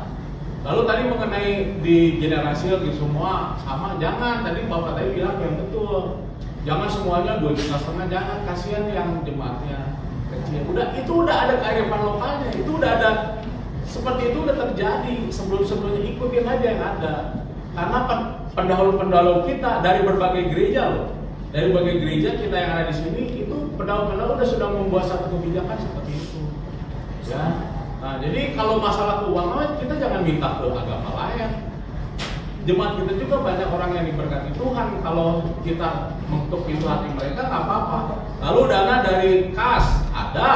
Lalu tadi mengenai di generasi gitu semua sama, jangan. Tadi Bapak tadi bilang yang betul. Jangan semuanya 2,5 juta, jangan, kasihan yang jemaatnya kecil. Itu udah ada kearifan lokalnya, itu udah ada. Seperti itu udah terjadi, sebelum-sebelumnya ikutin aja yang ada. Karena pendahulu-pendahulu kita dari berbagai gereja loh, dari berbagai gereja kita yang ada di sini itu pendahulu-pendahulu sudah membuat satu kebijakan seperti itu. Ya, nah jadi kalau masalah keuangan kita jangan minta ke agama lain. Jemaat kita juga banyak orang yang diberkati Tuhan. Kalau kita mengetuk pintu hati mereka nggak apa-apa. Lalu dana dari kas ada.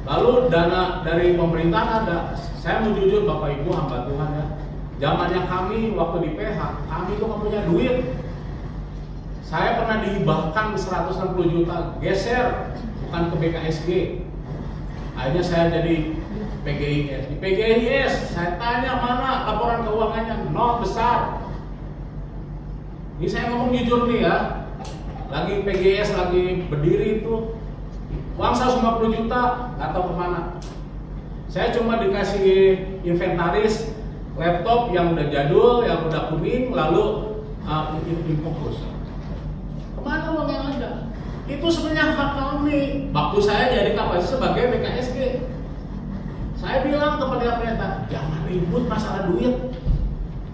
Lalu dana dari pemerintah ada. Saya mau jujur Bapak Ibu hamba Tuhan ya. Zamannya kami waktu di PH, kami itu nggak punya duit. Saya pernah dihibahkan 160 juta, geser bukan ke BKSG. Akhirnya saya jadi PGIS. Di PGIS saya tanya mana laporan keuangannya, nol besar. Ini saya ngomong jujur nih ya. Lagi PGIS lagi berdiri itu uang 150 juta, nggak tahu kemana. Saya cuma dikasih inventaris laptop yang udah jadul, yang udah kuning, lalu infocus. Kemana uang yang ada? Itu sebenarnya hak kami. Waktu saya jadi kapasitas sebagai BKSG. Saya bilang kepada pendeta, jangan ribut masalah duit.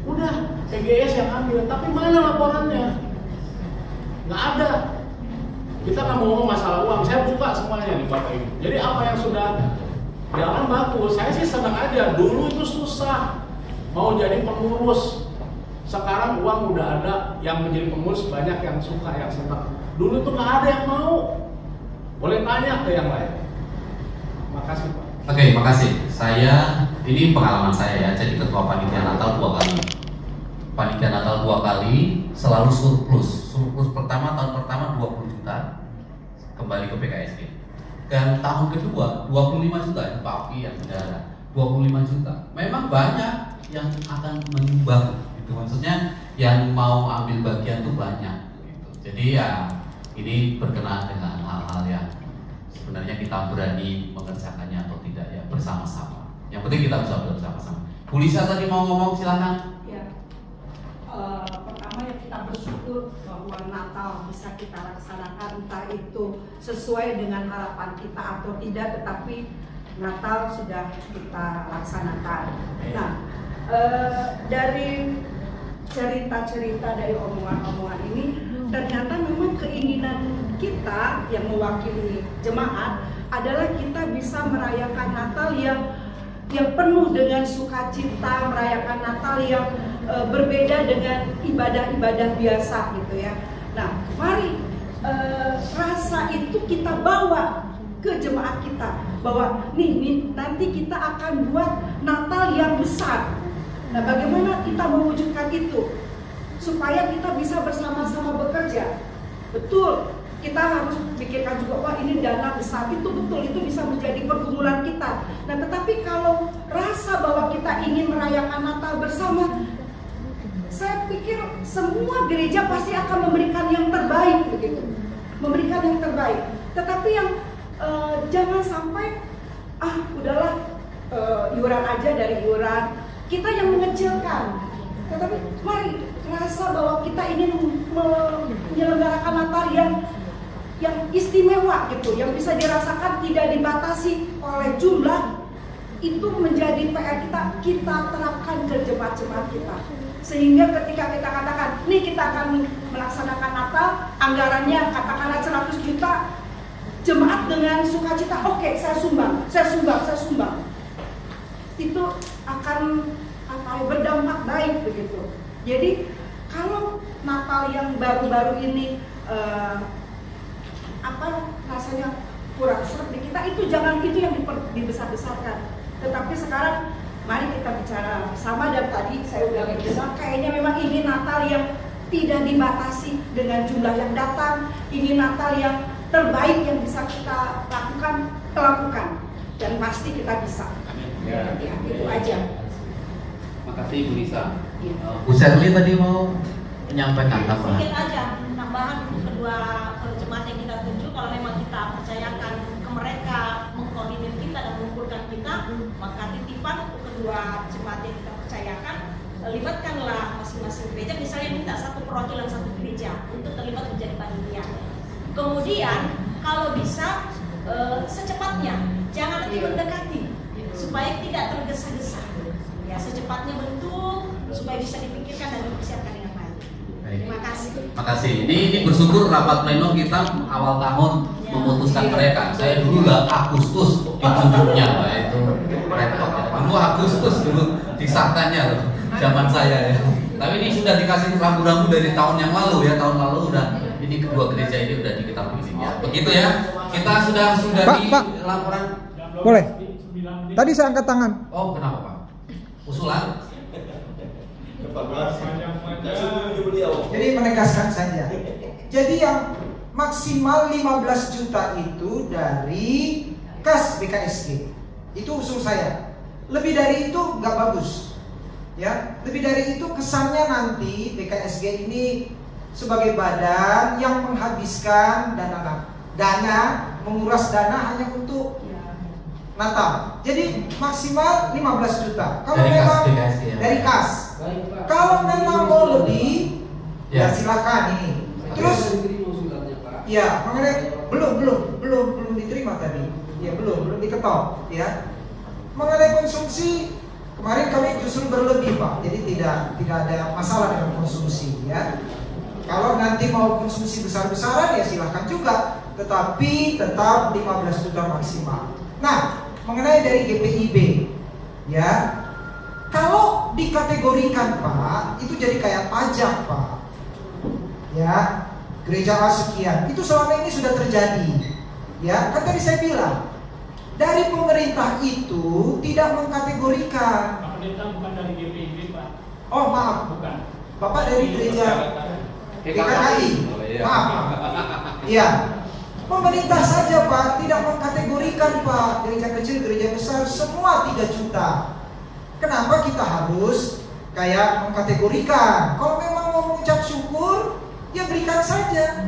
Udah, PGS yang ambil. Tapi mana laporannya? Nggak ada. Kita nggak mau ngomong masalah uang, saya buka semuanya nih Bapak Ibu. Jadi apa yang sudah jalan bagus, saya sih senang aja. Dulu itu susah, mau jadi pengurus. Sekarang uang udah ada, yang menjadi pengurus banyak yang suka, yang senang. Dulu itu nggak ada yang mau. Boleh tanya ke yang lain. Makasih Pak. Oke, makasih. Ini pengalaman saya ya, jadi ketua panitia Natal 2 kali. Panitia Natal 2 kali selalu surplus. Surplus pertama, tahun pertama 20 juta kembali ke PKSG. Dan tahun kedua 25 juta, itu Pak Oki yang saudara. 25 juta. Memang banyak yang akan menyumbang gitu. Maksudnya yang mau ambil bagian tuh banyak gitu. Jadi ya ini berkenaan dengan hal-hal yang sebenarnya kita berani mengerjakannya atau tidak ya bersama-sama. Yang penting kita bisa bersama-sama. Bu Lisa tadi mau ngomong, silakan. Ya. Pertama ya kita bersyukur itu bahwa Natal bisa kita laksanakan, entah itu sesuai dengan harapan kita atau tidak, tetapi Natal sudah kita laksanakan. Nah, dari cerita-cerita dari omongan-omongan ini, ternyata memang keinginan kita yang mewakili jemaat adalah kita bisa merayakan Natal yang penuh dengan sukacita, merayakan Natal yang berbeda dengan ibadah-ibadah biasa gitu ya. Nah, mari rasa itu kita bawa ke jemaat kita, bahwa nih nanti kita akan buat Natal yang besar. Nah, bagaimana kita mewujudkan itu supaya kita bisa bersama-sama bekerja? Betul, kita harus pikirkan juga, wah ini dana besar, itu betul, itu bisa menjadi pergumulan kita. Nah, tetapi kalau rasa bahwa kita ingin merayakan Natal bersama, saya pikir semua gereja pasti akan memberikan yang terbaik begitu, memberikan yang terbaik. Tetapi yang jangan sampai udahlah iuran aja dari iuran, kita yang mengecilkan. Tetapi mari rasa bahwa kita ingin menyelenggarakan Natal yang istimewa gitu, yang bisa dirasakan tidak dibatasi oleh jumlah, itu menjadi PR kita terapkan ke jemaat-jemaat kita. Sehingga ketika kita katakan, nih kita akan melaksanakan Natal, anggarannya katakanlah 100 juta, jemaat dengan sukacita, oke, saya sumbang. Itu akan berdampak baik begitu. Jadi kalau Natal yang baru-baru ini rasanya kurang serap di kita, itu jangan itu yang dibesar-besarkan. Tetapi sekarang mari kita bicara bersama, dan tadi saya udah bilang kayaknya memang ini Natal yang tidak dibatasi dengan jumlah yang datang, ini Natal yang terbaik yang bisa kita lakukan, dan pasti kita bisa. Ya, itu aja. Makasih Bu Lisa. Bu Sherly tadi mau menyampaikan apa? Sedikit aja tambahan untuk kedua jemaat yang kita tuju, kalau memang kita percayakan ke mereka mengkoordinir kita dan mengumpulkan kita, maka titipan untuk kedua jemaat yang kita percayakan, libatkanlah masing-masing gereja, misalnya minta satu perwakilan satu gereja untuk terlibat menjadi panitia. Kemudian kalau bisa secepatnya, jangan nanti mendekati supaya tidak tergesa-gesa. Ya, secepatnya bentuk supaya bisa dipikirkan dan dipersiapkan dengan baik. Terima kasih. Makasih. Ini bersyukur rapat pleno kita awal tahun memutuskan mereka. Saya dulu nggak Agustus ditunjuknya, itu repot. Dulu Agustus dulu disahkannya loh, zaman saya ya. Tapi ini sudah dikasih rambu-rambu dari tahun yang lalu ya, tahun lalu udah. Ini kedua gereja ini udah diketahui ya. Begitu ya. Kita sudah di laporan. Boleh. Tadi saya angkat tangan. Oh, kenapa Pak? Usulan? Jadi menegaskan saja. Jadi yang maksimal 15 juta itu dari kas BKSG. Itu usul saya. Lebih dari itu nggak bagus. Ya, lebih dari itu kesannya nanti BKSG ini sebagai badan yang menghabiskan dana, menguras dana hanya untuk Natal. Jadi maksimal 15 juta. Kalau dari memang kas, dari kas. Kalau memang mau lebih, ya silakan ini. Terus, ya mengenai belum diterima tadi. Ya belum diketok. Ya mengenai konsumsi, kemarin kami justru berlebih Pak. Jadi tidak ada masalah dengan konsumsi. Ya. Kalau nanti mau konsumsi besar-besaran ya silahkan juga. Tetapi tetap 15 juta maksimal. Nah, mengenai dari GPIB, ya, kalau dikategorikan Pak, itu jadi kayak pajak Pak, ya, gereja A sekian, itu selama ini sudah terjadi, ya, kan tadi saya bilang, dari pemerintah itu tidak mengkategorikan. Pemerintah bukan dari GPIB Pak. Oh maaf, bukan. Bapak dari gereja GKI, maaf, iya. Pemerintah saja Pak tidak mengkategorikan Pak, gereja kecil, gereja besar, semua 3 juta. Kenapa kita harus kayak mengkategorikan? Kalau memang mau mengucap syukur, ya berikan saja.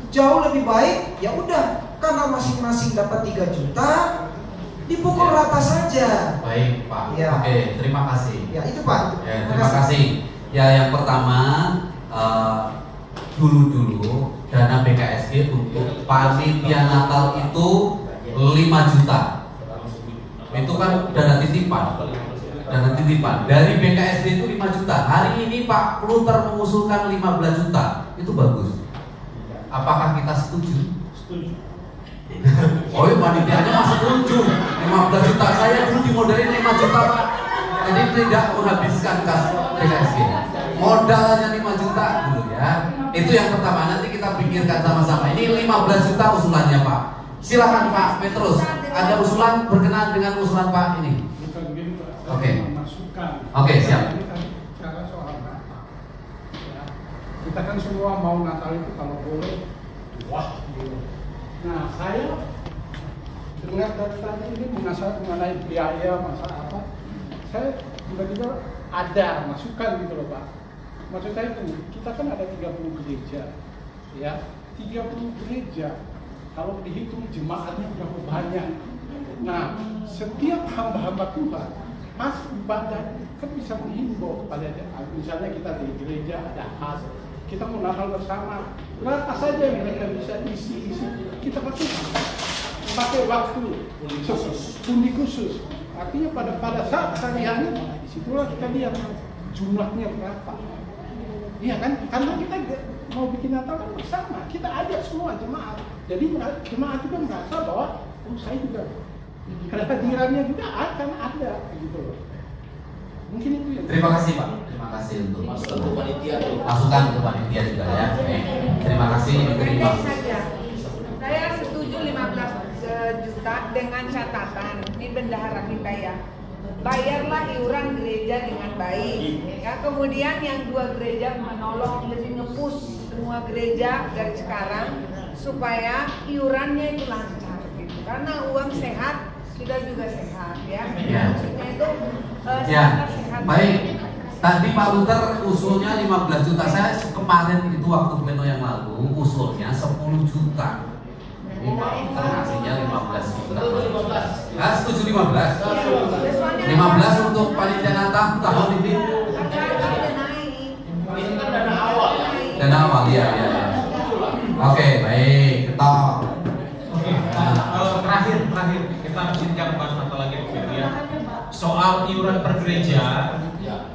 Jauh lebih baik, ya udah, karena masing-masing dapat 3 juta, dipukul rata saja. Baik Pak. Ya. Oke, terima kasih. Ya itu Pak. Ya, terima kasih. Ya, yang pertama dulu dana BKSG untuk panitia Natal itu 5 juta. Itu kan dana titipan. Dari BKSG itu 5 juta. Hari ini Pak Pluter mengusulkan 15 juta. Itu bagus. Apakah kita setuju? Setuju. Oh iya, panitianya masih setuju. 15 juta, saya dulu dimodalin 5 juta Pak. Jadi tidak menghabiskan kas BKSG. Modalnya 5 juta dulu ya. Itu yang pertama, nanti kita pikirkan sama-sama. Ini 15 juta usulannya Pak. Silakan Pak Petrus, ada usulan berkenaan dengan usulan Pak ini. Oke. Oke, siap. Cara soal Natal. Ya. Kita kan semua mau Natal itu kalau boleh, wah gitu. Nah, saya dengar dari tadi ini mengenai biaya masa apa, saya tiba-tiba ada masukan gitu loh Pak. Maksud saya itu, kita kan ada 30 gereja, ya, 30 gereja. Kalau dihitung jemaatnya berapa banyak. Nah, setiap hamba-hamba Tuhan pas ibadah kan bisa menghimbau kepada, misalnya kita di gereja ada khas, kita mau Natal bersama, berapa saja yang mereka bisa isi, kita pakai waktu undi khusus. Artinya pada saat hari-hari disitulah kita lihat jumlahnya berapa. Iya kan? Karena kita mau bikin Natal kan bersama, kita ajak semua jemaat. Jadi jemaat juga merasa bahwa saya juga kehadirannya juga akan ada gitu loh. Mungkin itu ya. Terima kasih Pak. Terima kasih untuk masukan ke panitia tuh. Masukan ke panitia juga ya. Terima kasih. Terima saja. Saya setuju 15 juta dengan catatan ini bendahara kita ya. Bayarlah iuran gereja dengan baik. Ya, kemudian yang 2 gereja menolong lebih nge-push semua gereja dari sekarang supaya iurannya itu lancar gitu. Karena uang sehat kita juga sehat ya. Maksudnya itu sehat. Baik. Tadi Pak Luther usulnya 15 juta. Saya kemarin itu waktu pleno yang lalu usulnya 10 juta. Ini Pak Luther ngasihnya 15 juta. Setuju 15. 15 untuk panitia Natal tahun ini. Ini kan dana awal ya. Dana awal ya. Oke, baik. Kita terakhir kita mesti jangan bahas Natal lagi ya. Soal iuran per gereja,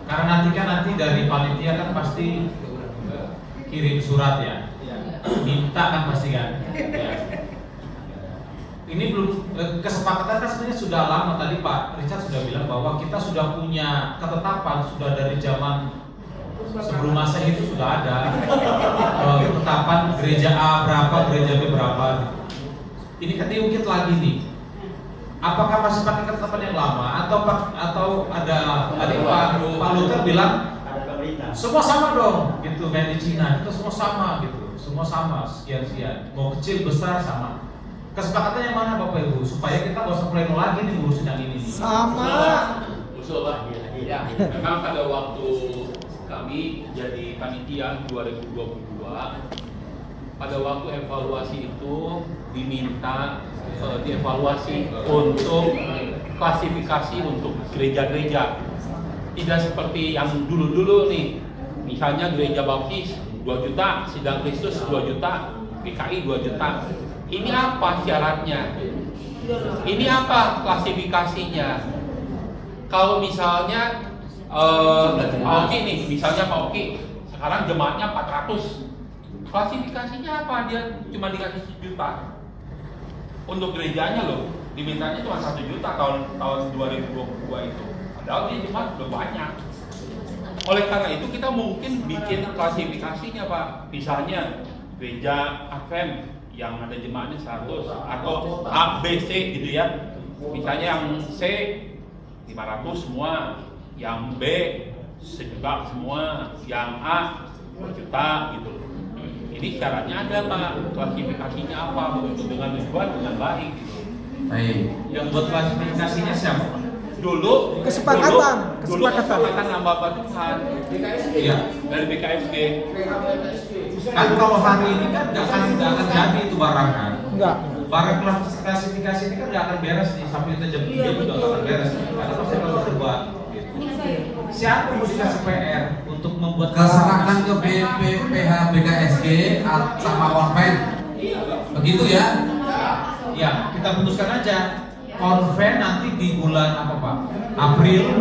karena nanti dari panitia kan pasti kirim surat ya, minta kan pasti kan. Ya. Ini belum kesepakatan kan sebenarnya sudah lama. Tadi Pak Richard sudah bilang bahwa kita sudah punya ketetapan sudah dari zaman sebelum masa itu sudah ada ketetapan gereja A berapa, gereja B berapa. Ini kan diungkit lagi nih. Apakah masih pakai ketetapan yang lama atau ada tadi Pak Luther bilang semua sama dong, gitu kayak di Cina kita semua sama gitu, semua sama sekian mau kecil besar sama. Kesepakatan yang mana Bapak Ibu supaya kita gak usah pleno lagi nih ngurusin yang ini nih. Sama. Usul Pak. Ya, memang pada waktu kami jadi panitia 2022, pada waktu evaluasi itu diminta dievaluasi untuk klasifikasi untuk gereja-gereja. Tidak seperti yang dulu-dulu nih, misalnya gereja baptis 2 juta, sidang Kristus 2 juta, PKI 2 juta. Ini apa syaratnya? Ini apa klasifikasinya? Kalau misalnya Pak Oki nih, misalnya Pak Oki sekarang jemaatnya 400, klasifikasinya apa? Dia cuma dikasih 1 juta. Untuk gerejanya loh, dimintanya cuma 1 juta tahun 2022 itu. Padahal dia jemaat udah banyak. Oleh karena itu kita mungkin bikin klasifikasinya Pak. Misalnya gereja Advent yang ada jemaatnya 100 atau A, B, C gitu ya. Misalnya yang C 500 semua, yang B 1 juta semua, yang A 2 juta gitu. Ini syaratnya ada Pak, klasifikasinya apa begitu dengan tujuan dengan baik gitu. Baik. Yang buat klasifikasinya siapa Pak? Dulu kesepakatan nambah Tuhan iya. dari BKSG. Kan kalau hari ini kan nggak akan jadi itu barang kan? Enggak. Barang klasifikasi ini kan nggak akan beres nih sampai kita jam 3 juga nggak akan beres karena pasti harus berbuat. Siapa yang dikasih PR untuk membuat keserahkan ke PH BKSG sama konven, begitu ya? Ya, kita putuskan aja. Konven nanti di bulan apa Pak? April.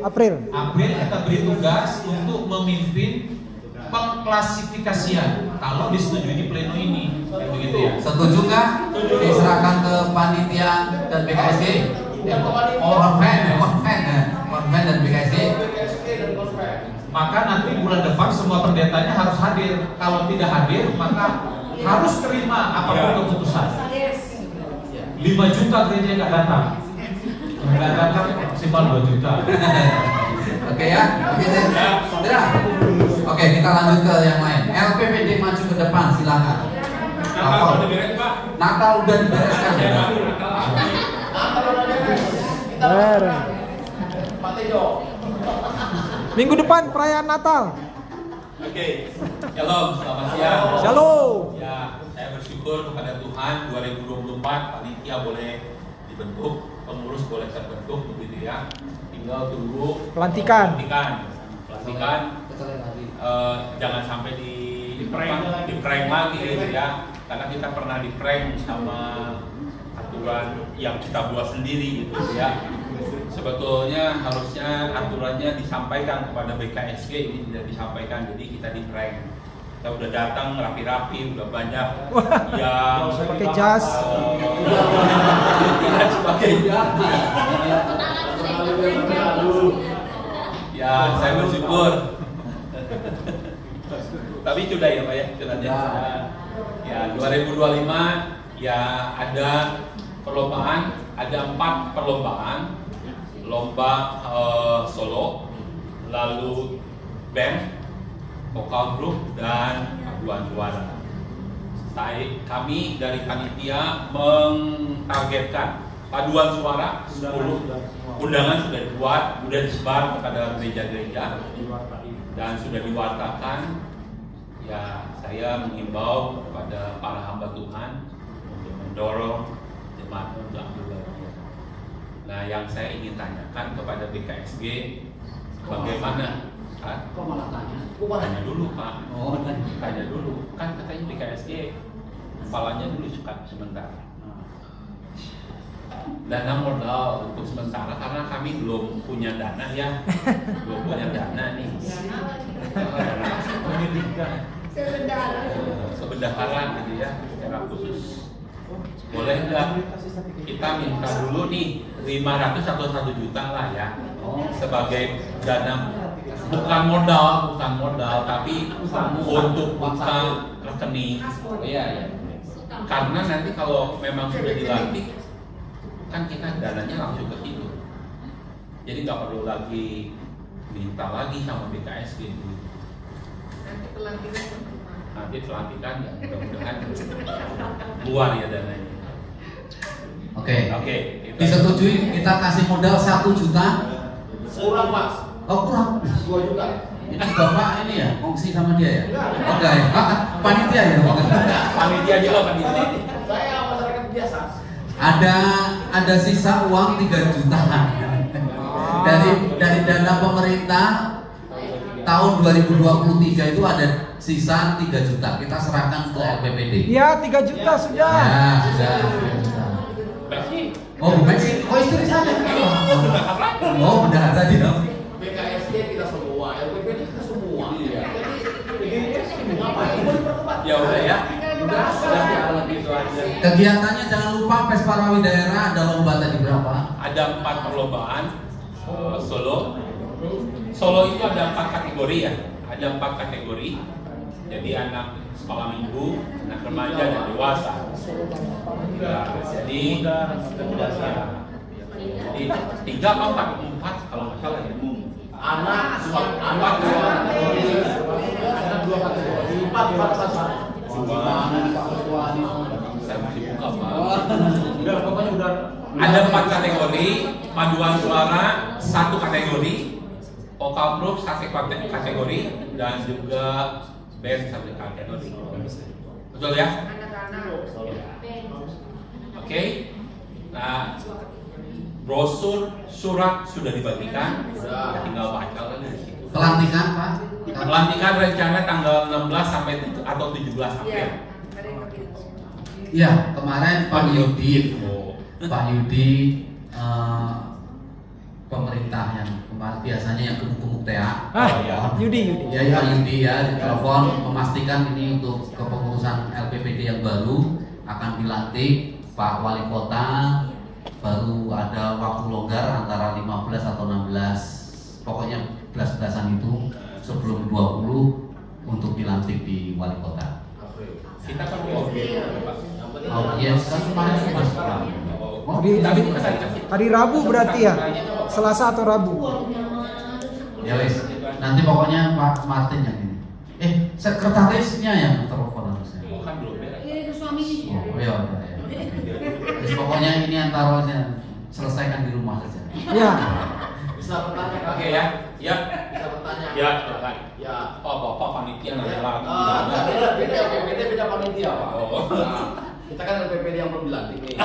April kita beri tugas untuk memimpin pengklasifikasian kalau disetujui di pleno ini, begitu ya? Setuju nggak? Diserahkan ke panitia dan BKSG? Konven dan BKSG. Maka nanti bulan depan semua pendetanya harus hadir. Kalau tidak hadir, maka harus terima apapun keputusan. 5 juta gereja nggak datang. Nggak datang maksimal 2 juta. Oke ya, begitu. Oke, kita lanjut ke yang lain. LPPD maju ke depan, silakan. Natal udah dibereskan. Minggu depan perayaan Natal. Oke, shalom, selamat siang. Shalom. Ya, saya bersyukur kepada Tuhan 2024 panitia boleh dibentuk, pengurus boleh terbentuk, begitu ya. Tinggal tunggu Pelantikan. Jangan sampai di prank lagi gitu ya, karena kita pernah di prank sama aturan yang kita buat sendiri gitu ya. Sebetulnya harusnya aturannya disampaikan kepada BKSG, ini tidak disampaikan, jadi kita di prank. Kita udah datang rapi-rapi, udah banyak yang pakai jas, tidak sebagainya. Ya, saya bersyukur. Tapi sudah ya Pak ya, sudah. Ya, 2025 ya ada perlombaan, ada 4 perlombaan. Lomba solo, lalu band, vokal grup, dan paduan suara. Kami dari panitia mentargetkan paduan suara 10 undangan sudah dibuat, sudah disebar kepada gereja-gereja dan sudah diwartakan. Ya, saya mengimbau kepada para hamba Tuhan untuk mendorong jemaat untuk ambil bagian. Nah, yang saya ingin tanyakan kepada BKSG, bagaimana? Kok malah tanya? Tanya dulu Pak. Tanya dulu. Kan katanya BKSG kepalanya dulu suka sementara. Dana modal untuk sementara karena kami belum punya dana ya, belum punya dana nih. Sebendaharaan gitu ya, secara khusus. Boleh nggak kita minta dulu nih 500 atau 1 juta lah ya, sebagai dana, bukan modal tapi untuk buka rekening. Iya. Karena nanti kalau memang sudah dilantik kan kita dananya langsung ke situ, jadi nggak perlu lagi minta lagi sama BKSG gitu. Nanti pelantikan ya mudah-mudahan keluar ya dananya. Oke. Disetujui kita kasih modal 1 juta. Kurang Pak. Oh kurang. 2 juta. Ini Bapak ini ya, ngongsi sama dia ya? Oke, panitia ya? Panitia juga panitia. Saya masyarakat biasa. Ada sisa uang 3 juta dari dana pemerintah tahun 2023 itu ada sisa 3 juta. Kita serahkan ke LPPD. Ya, 3 juta sudah. Ya, sudah. Oh, Messi. Oh, istri saya. Oh, benar tadi dong. BKSG kita semua, LPPD kita semua. Ya udah ya. Kegiatannya jangan lupa Pesparawi daerah, ada lomba tadi berapa? Ada 4 perlombaan solo. Solo itu ada 4 kategori ya. Ada 4 kategori. Jadi anak sekolah minggu, anak remaja dan dewasa. Ya, jadi 3 apa 4 kalau nggak salah ya. Anak 2 kategori, 4 saya masih buka Pak. Ada 4 kategori, paduan suara 1 kategori, vokal group 1 kategori, dan juga band 1 kategori. Betul ya? Oke. Nah, brosur, surat sudah dibagikan, tinggal baca lagi di situ. Pelantikan Pak? Pelantikan rencana tanggal 16 sampai atau 17 April. Iya, kemarin Pak Yudi, pemerintah yang kemarin biasanya yang gemuk-gemuk TA. Yudi. Ya, Pak Yudi ya, ditelepon memastikan ini untuk kepengurusan LPPD yang baru akan dilantik Pak Wali Kota. Baru ada waktu longgar antara 15 atau 16, pokoknya 11-11an itu sebelum 20 untuk dilantik di Wali Kota. Kita kan kan kemarin Hari Rabu berarti ya? Selasa atau Rabu? Ya wes, nanti pokoknya Pak Martin yang ini. Sekretarisnya yang telepon harusnya. Bukan belum ya? Itu suaminya. Oh ya udah ya. Terus pokoknya ini antaranya selesaikan di rumah saja. Ya. Bisa bertanya Kak? Oke ya. Ya. Bisa bertanya. Ya, silakan. Ya. Oh, Bapak panitia lagi. Beda panitia Pak. Nah, kita kan LPPD yang belum dilantik nih.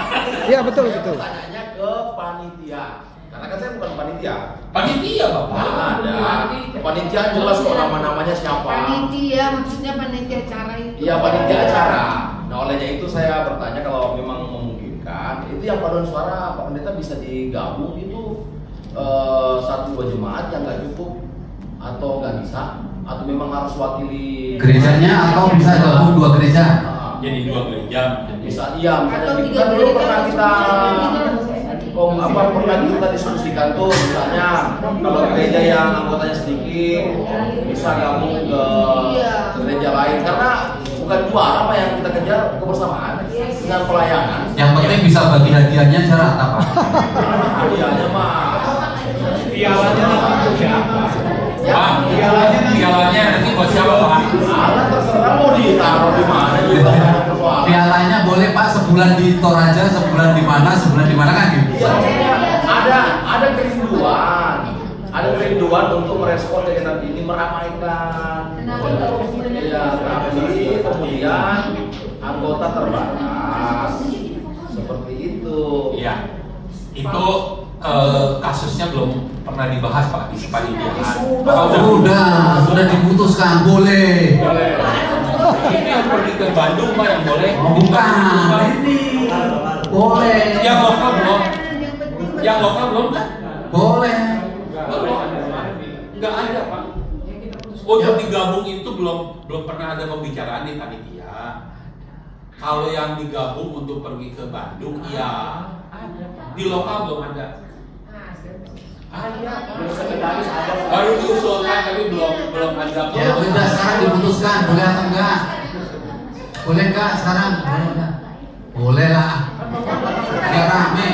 Iya betul. Pertanyaannya ke panitia. Karena kan saya bukan panitia. Panitia Bapak. Ada. Panitia jelas kok nama-namanya siapa. Panitia maksudnya panitia acara itu. Iya panitia acara. Nah olehnya itu saya bertanya kalau memang memungkinkan, itu yang paduan suara Pak Pendeta bisa digabung itu 1-2 jemaat yang nggak cukup atau nggak bisa atau memang harus wakili gerejanya atau bisa gabung 2 gereja. Jadi 2 gereja. Bisa iya misalnya gitu kan dulu pernah kita pernah kita diskusikan tuh misalnya kalau gereja yang anggotanya sedikit bisa gabung ke gereja lain karena bukan juara apa yang kita kejar kebersamaan dengan pelayanan. Yang penting bisa bagi hadiahnya cara apa? Hadiahnya mah pialanya nanti siapa? Pak, pialanya nanti buat siapa Pak? Terserah mau ditaruh di mana juga. Pialanya boleh Pak sebulan di Toraja, sebulan di mana kan gitu. Ada kerinduan untuk merespon kegiatan ini meramaikan. Ya, tapi kemudian anggota terbatas seperti itu. Iya. Itu kasusnya belum pernah dibahas Pak di panitia. Sudah diputuskan boleh. Ini yang pergi ke Bandung Pak yang boleh. Bukan. Ini boleh. Yang lokal belum. Yang lokal belum kan? Boleh. Enggak ada Pak. Untuk digabung itu belum pernah ada pembicaraan di panitia. Kalau yang digabung untuk pergi ke Bandung, ya di lokal belum ada. Baru diusulkan tapi belum ada. Ya udah sekarang diputuskan boleh atau enggak? Boleh enggak sekarang? Boleh lah. Biar rame.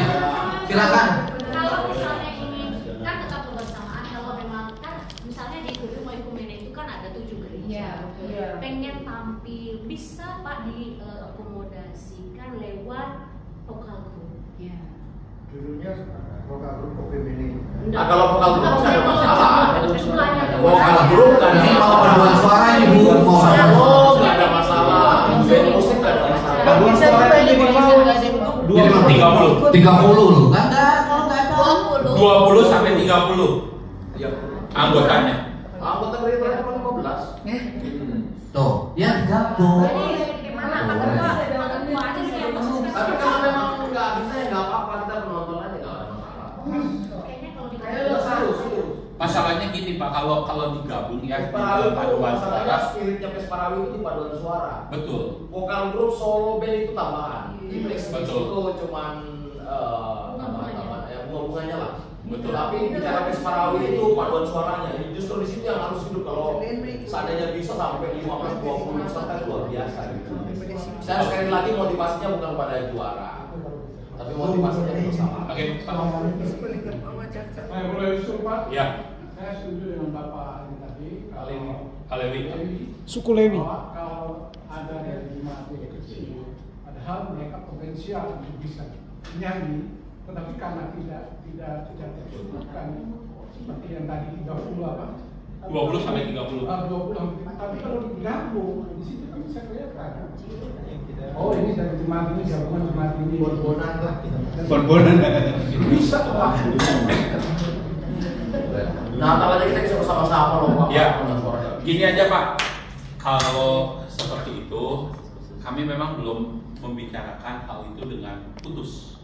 Silakan. Kalau misalnya ini kan tetap kebersamaan, kalau memang kan misalnya di Kudu Moikumene itu kan ada 7 gereja. Pengen tampil bisa Pak diakomodasikan lewat vokal group. Dulunya vokal grup OPMini. Kalau vokal grup nggak ada masalah. Vokal grup kan ini mau paduan suara ini Bu. Nggak ada masalah. Band musik nggak ada masalah. Paduan suara ini minimal 30 loh. Enggak ada. 20 sampai 30. Anggotanya. Anggota gereja cuma 15. Tuh, ya gabung. Tapi kalau memang nggak bisa ya nggak apa-apa, kita penonton aja nggak ada masalah. Masalahnya gini Pak, kalau digabung ya paduan suara, spiritnya Pesparawi itu di paduan suara. Betul. Vokal grup solo band itu tambahan. Betul. Itu cuman tambahan ya bunga-bunganya lah. Betul. Tapi bicara Pesparawi itu paduan suaranya. Justru di situ yang harus hidup. Kalau seandainya bisa sampai 15-20 peserta itu luar biasa gitu. Saya sekali lagi motivasinya bukan pada juara, tapi motivasinya bersama. Oke, Pak. Saya boleh usul Pak? Ya. Saya setuju dengan Bapak ini tadi. Kalewi. Suku Lewi. Kalau ada dari jemaat yang kecil, padahal mereka potensial untuk bisa nyanyi, tetapi karena tidak disebutkan seperti yang tadi 30 apa? 20 sampai 30. 20. Tapi kalau digabung di situ kan bisa kelihatan. Oh ini dari jemaat ini gabungan jemaat ini. Bon-bonan lah. Bon-bonan. Bisa Pak. Natal aja kita bisa bersama-sama loh Pak. Ya, gini aja Pak. Kalau seperti itu, kami memang belum membicarakan hal itu dengan putus.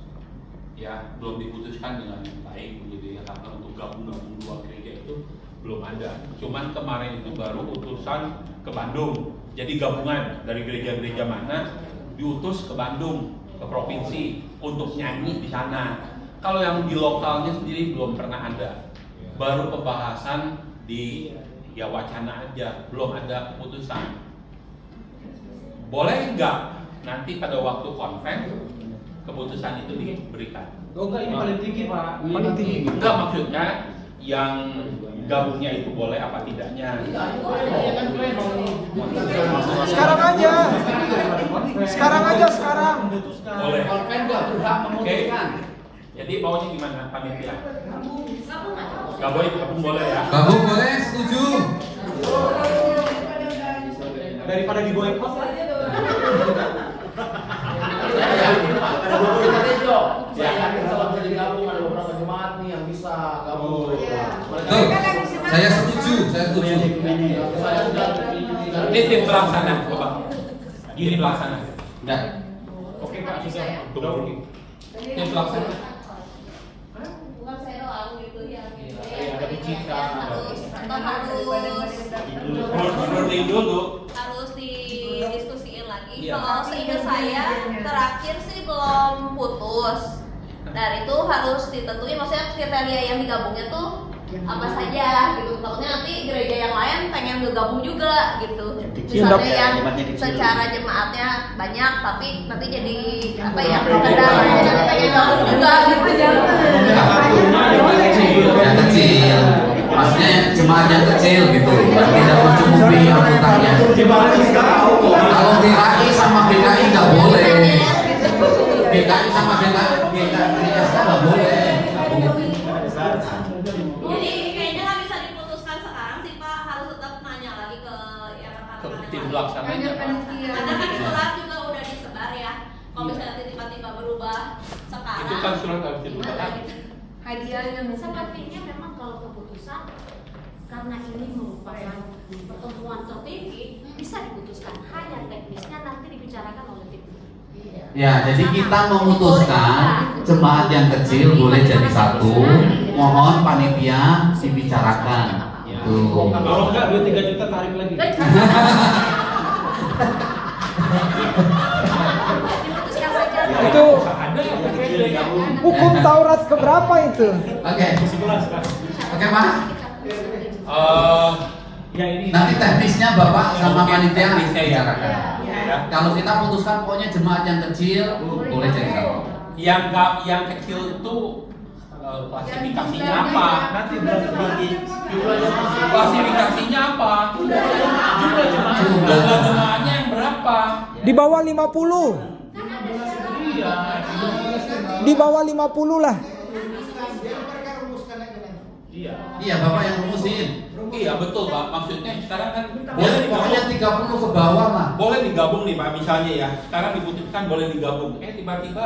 Ya, belum diputuskan dengan baik begitu ya, karena untuk gabung-gabung dua gereja itu belum ada. Cuman kemarin itu baru utusan ke Bandung. Jadi gabungan dari gereja-gereja mana diutus ke Bandung, ke provinsi untuk nyanyi di sana. Kalau yang di lokalnya sendiri belum pernah ada. Baru pembahasan di ya wacana aja, belum ada keputusan. Boleh nggak nanti pada waktu konven keputusan itu diberikan? Oh enggak, ini paling tinggi Pak. Paling tinggi. Enggak, maksudnya yang gabungnya itu boleh apa tidaknya? Sekarang aja. Sekarang aja sekarang. Boleh. Konven nggak berhak memutuskan. Jadi maunya gimana panitia? Gabung boleh ya? Gabung boleh, setuju. Daripada di boykot aja tuh. Saya yakin kalau bisa digabung ada beberapa jemaat nih yang bisa gabung. Tuh, saya setuju. Saya sudah Ini tim pelaksana, Bapak. Ini pelaksana. Enggak. Oke Pak, sudah. Tim pelaksana. Bukan saya lalu gitu ya. Ada bicara. Harus dulu. Harus didiskusiin lagi. Iya. Kalau seingat saya terakhir sih belum putus. Dan itu harus ditentuin, maksudnya kriteria yang digabungnya tuh apa saja gitu. Takutnya nanti gereja yang lain pengen ngegabung juga gitu. Misalnya yang secara jemaatnya banyak tapi nanti jadi apa ya? Nanti pengen gabung juga gitu. Yang kecil. Maksudnya jemaat yang kecil gitu. Tidak mencukupi anggotanya. Kalau GKI sama BKI nggak boleh. GKI sama BKI nggak boleh. Jadi kayaknya nggak bisa diputuskan sekarang sih Pak, harus tetap nanya lagi ke yang Tim pelaksananya. karena kan surat juga udah disebar ya. Kalau misalnya tiba-tiba berubah sekarang. Itu kan surat harus dibuka. Hadiahnya sepertinya memang kalau keputusan karena ini merupakan pertemuan tertinggi bisa diputuskan, hanya teknisnya nanti dibicarakan oleh tim. Ya, jadi kita memutuskan jemaat yang kecil boleh jadi satu. Mohon panitia dibicarakan. Tuh. Kalau enggak 2-3 juta tarik lagi. Itu hukum Taurat keberapa itu? Oke. Oke, Pak. Ya ini. Nanti teknisnya Bapak sama panitia teknisnya ya. bicarakan. Kalau kita putuskan pokoknya jemaat yang kecil boleh jadi satu. Yang kecil itu klasifikasinya apa? Nanti bagi Klasifikasinya apa? Jumlah jemaahnya yang berapa? Di bawah 50. Di bawah 50 lah. Iya, Bapak yang rumusin. Iya betul Pak. Maksudnya sekarang kan Ya, pokoknya 30 ke bawah lah. boleh digabung nih Pak, misalnya ya. Sekarang diputuskan boleh digabung. Tiba-tiba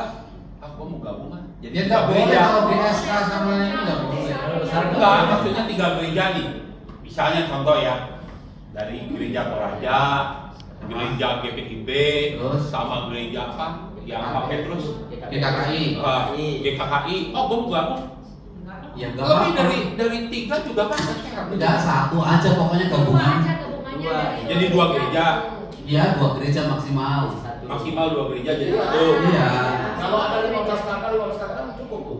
aku mau gabung lah. Jadi Ya nggak boleh kalau GSK sama ini nggak boleh. Enggak, maksudnya 3 gereja nih. Misalnya contoh ya, dari gereja Toraja, gereja GPIB, sama gereja apa? Yang apa Petrus? GKKI. GKKI. Oh, gue mau gabung. Ya nggak Lebih apa-apa. dari 3 juga kan? Enggak, satu aja pokoknya gabungan. Jadi 2 gereja. Iya, 2 gereja maksimal. Maksimal 2 gereja jadi 1. Iya. Kalau ada 15 kakak kan cukup tuh.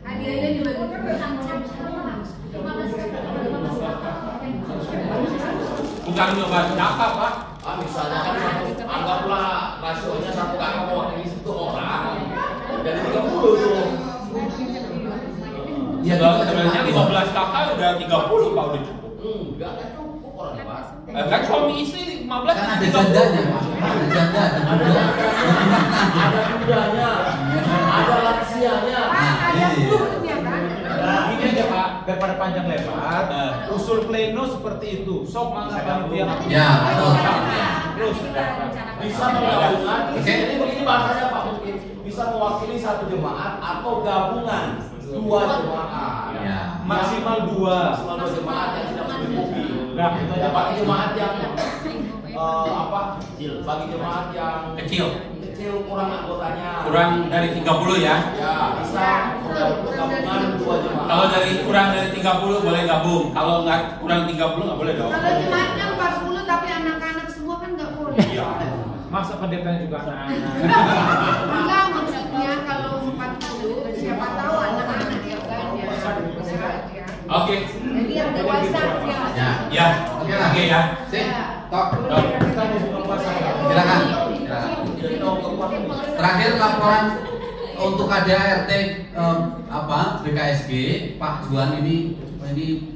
Hadiahnya juga Bukan nyoba kakak Pak. Misalnya kan anggaplah rasionya 1 kakak mewakili 1 orang. Jadi 30 tuh. Ya sebenarnya 15 kakak udah 30 Pak, udah cukup. Enggak cukup orangnya Pak. Kan suami istri 15 Kan ada jandanya, Pak. Ada janda, ada muda. Ada mudanya, ada lansianya. Ini aja Pak, daripada panjang lebar, usul pleno seperti itu. Sok mangga panitia. Ya, betul. Terus bisa menggabungkan. Jadi begini bahasanya Pak mungkin bisa mewakili satu jemaat atau gabungan 2 jemaat. Ya. Maksimal 2 jemaat yang tidak mencukupi. Nah, bagi jemaat yang bagi jemaat yang kecil kurang anggotanya. Kurang dari 30 ya. Ya, bisa gabungan 2 jemaat. Kalau kurang dari 30 boleh gabung. Kalau nggak kurang 30 nggak boleh dong. Kalau jemaatnya 40 tapi anak-anak semua kan nggak boleh. Iya. Masa pendetanya juga anak-anak? Enggak, maksudnya kalau 40 siapa tahu anak-anak ya kan ya. Oke. Jadi yang dewasa Ya. Oke ya. Silakan. Terakhir laporan untuk KDART BKSG Pak Juan ini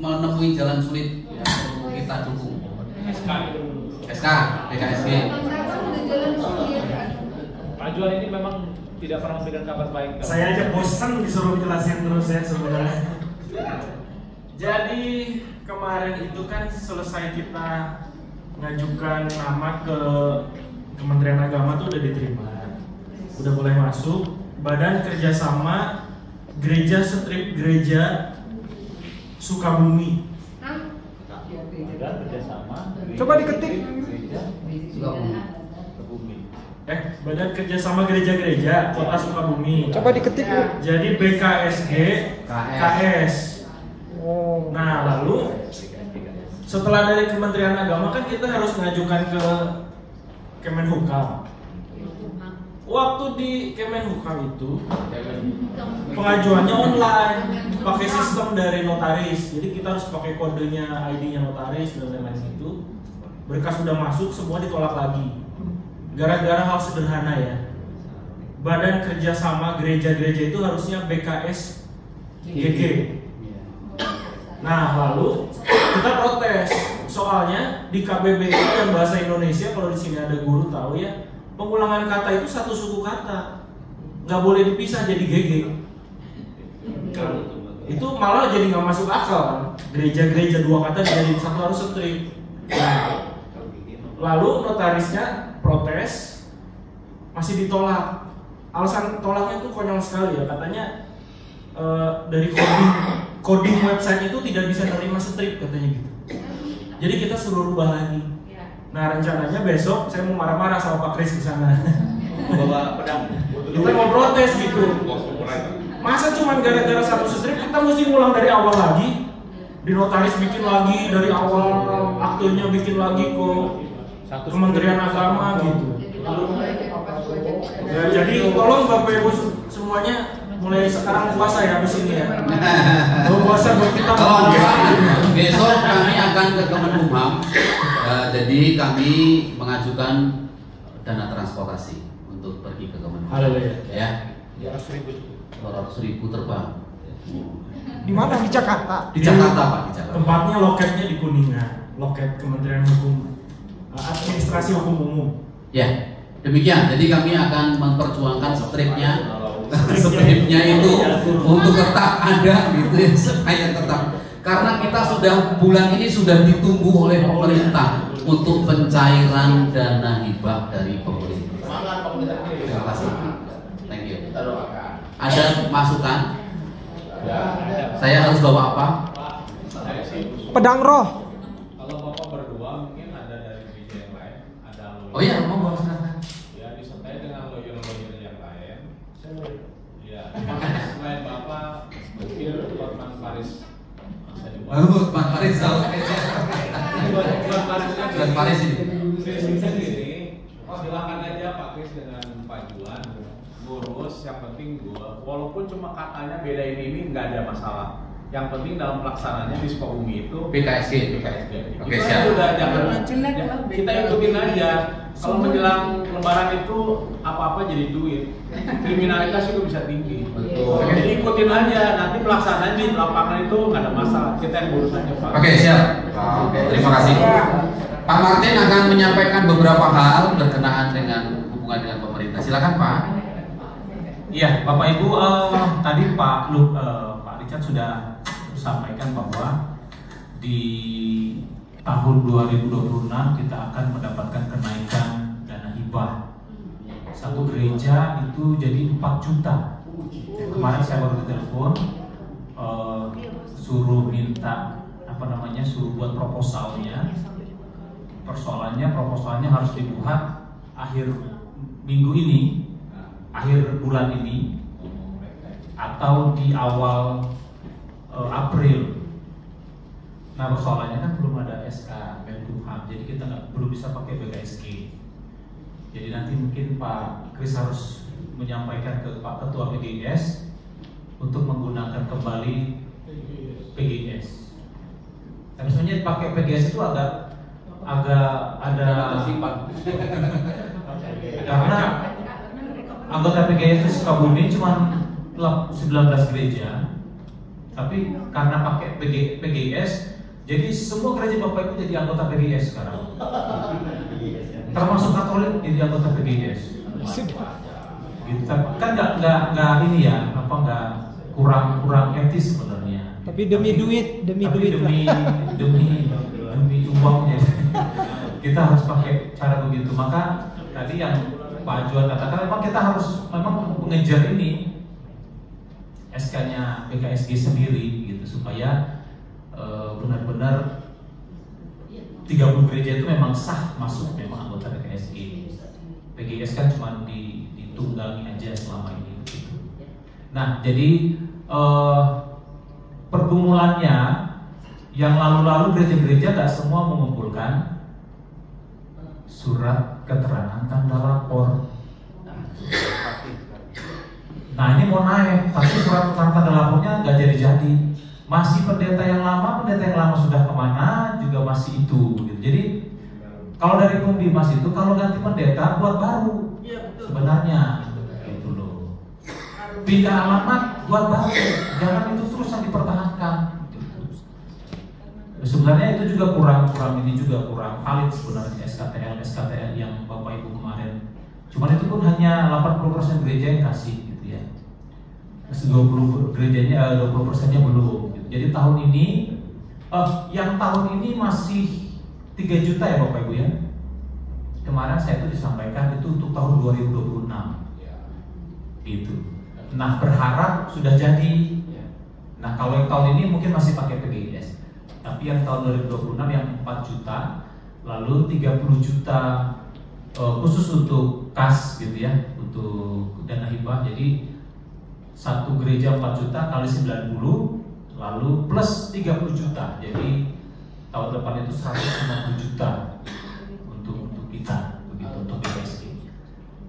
menemui jalan sulit yang perlu kita dukung. SK BKSG. Pak Juan ini memang tidak pernah memberikan kabar baik. Saya aja bosan disuruh jelasin terus ya sebenarnya. Jadi kemarin itu kan selesai kita ngajukan nama ke Kementerian Agama tuh udah diterima, udah boleh masuk. Badan Kerjasama Gereja Strip Gereja Sukabumi. Badan Kerjasama. Coba diketik. Badan Kerjasama Gereja-Gereja Kota Sukabumi. Coba diketik. Jadi BKSG KS. Nah lalu setelah dari Kementerian Agama kan kita harus mengajukan ke Kemenhukam. Waktu di Kemenhukam itu pengajuannya online, pakai sistem dari notaris. Jadi kita harus pakai kodenya, ID-nya notaris dan lain-lain itu. Berkas sudah masuk, semua ditolak lagi. Gara-gara hal sederhana ya. Badan Kerjasama Gereja-Gereja itu harusnya BKS GG. Nah lalu kita protes, soalnya di KBBI dan bahasa Indonesia, kalau di sini ada guru tahu ya, pengulangan kata itu satu suku kata, nggak boleh dipisah jadi GG. Itu malah jadi nggak masuk akal kan? Gereja-gereja 2 kata jadi satu harus strip. Nah, lalu notarisnya protes, masih ditolak. Alasan tolaknya itu konyol sekali ya, katanya dari coding website itu tidak bisa nerima strip katanya gitu. Jadi kita suruh rubah lagi. Nah rencananya besok saya mau marah-marah sama Pak Kris di sana. Bawa pedang. Kita mau protes gitu. Masa cuma gara-gara satu strip kita mesti ngulang dari awal lagi? Di notaris bikin lagi dari awal, aktenya bikin lagi ke Kementerian Agama gitu. Ya, jadi tolong Bapak Ibu semuanya mulai sekarang puasa ya habis ini ya. Puasa buat kita. Besok kami akan ke Kemenhukam. Jadi kami mengajukan dana transportasi untuk pergi ke Kemenhukam. Haleluya. Ya. 200.000 terbang. Di mana? Di Jakarta. Di Jakarta Pak, di Jakarta. Tempatnya loketnya di Kuningan, loket Kementerian Hukum Administrasi Hukum Umum. Ya. Demikian. Jadi kami akan memperjuangkan stripnya itu untuk tetap ada gitu ya, supaya tetap, karena kita sudah bulan ini sudah ditunggu oleh pemerintah untuk pencairan dana hibah dari pemerintah. Terima kasih. Thank you. Ada masukan? Saya harus bawa apa? Pedang roh. Kalau Bapak berdua mungkin ada dari gereja yang lain, ada Oh iya, mau bawa silakan. Ya, disertai dengan lawyer-lawyer yang lain. Ya, selain Bapak mungkin Hotman Paris. Hotman Paris tahu. Hotman Paris ini. Silakan aja Pak Kris dengan Pak Juan ngurus, yang penting walaupun cuma katanya beda ini nggak ada masalah. Yang penting dalam pelaksanaannya di Sukabumi itu BKSG. Oke, siap. Udah jangan kita ikutin aja. Kalau menjelang Lebaran itu apa-apa jadi duit. Kriminalitas juga bisa tinggi. Betul. Jadi ikutin aja. Nanti pelaksanaan di lapangan itu nggak ada masalah. Kita yang urus aja Pak. Oke, siap. Oke, terima kasih. Pak Martin akan menyampaikan beberapa hal berkenaan dengan hubungan dengan pemerintah. Silakan Pak. Iya, Bapak Ibu, tadi Pak Richard sudah sampaikan bahwa di tahun 2026 kita akan mendapatkan kenaikan dana satu gereja itu jadi 4 juta. Kemarin saya baru ditelepon, suruh minta suruh buat proposalnya. Proposalnya harus dibuat akhir minggu ini, akhir bulan ini, atau di awal April. Nah, persoalannya kan belum ada SK Menkumham, jadi kita belum bisa pakai BKSG. Jadi nanti mungkin Pak Kris harus menyampaikan ke Pak Ketua PGIS untuk menggunakan kembali PGIS. Tapi sebenarnya pakai PGIS itu agak ada karena anggota PGIS di Sukabumi cuma 19 gereja, tapi karena pakai PGIS, jadi semua gereja Bapak Ibu jadi anggota PGIS sekarang. Termasuk Katolik jadi anggota PGIS. Gitu. Kan nggak ini ya, nggak kurang etis sebenarnya. Tapi demi duit demi uangnya. Kita harus pakai cara begitu. Maka tadi yang Pak Juan katakan, memang kita harus mengejar ini SK-nya BKSG sendiri gitu, supaya benar-benar 30 gereja itu memang sah masuk memang anggota BKSG. PGIS kan cuma ditunggangi aja selama ini gitu. Nah, jadi pergumulannya yang lalu-lalu gereja-gereja gak semua mengumpulkan surat keterangan tanda lapor. Nah, ini mau naik, tapi surat keterangan tanda lapornya gak jadi-jadi. Masih pendeta yang lama sudah kemana juga masih itu gitu. Jadi kalau dari Pembimas itu, kalau ganti pendeta buat baru sebenarnya gitu loh. Pindah alamat buat baru, jangan itu terus yang dipertahankan. Sebenarnya itu juga kurang valid sebenarnya SKTL yang Bapak Ibu kemarin. Cuman itu pun hanya 80% gereja yang kasih gitu ya. 20 gerejanya 20%-nya belum. Gitu. Jadi tahun ini yang tahun ini masih 3 juta ya Bapak Ibu ya. Kemarin saya itu disampaikan itu untuk tahun 2026. Gitu. Nah, berharap sudah jadi. Nah, kalau yang tahun ini mungkin masih pakai PGIS. Tapi yang tahun 2026 yang 4 juta, lalu 30 juta khusus untuk kas gitu ya, untuk dana hibah. Jadi satu gereja 4 juta kali 90, lalu plus 30 juta. Jadi tahun depan itu 150 juta untuk kita, begitu untuk BKSG.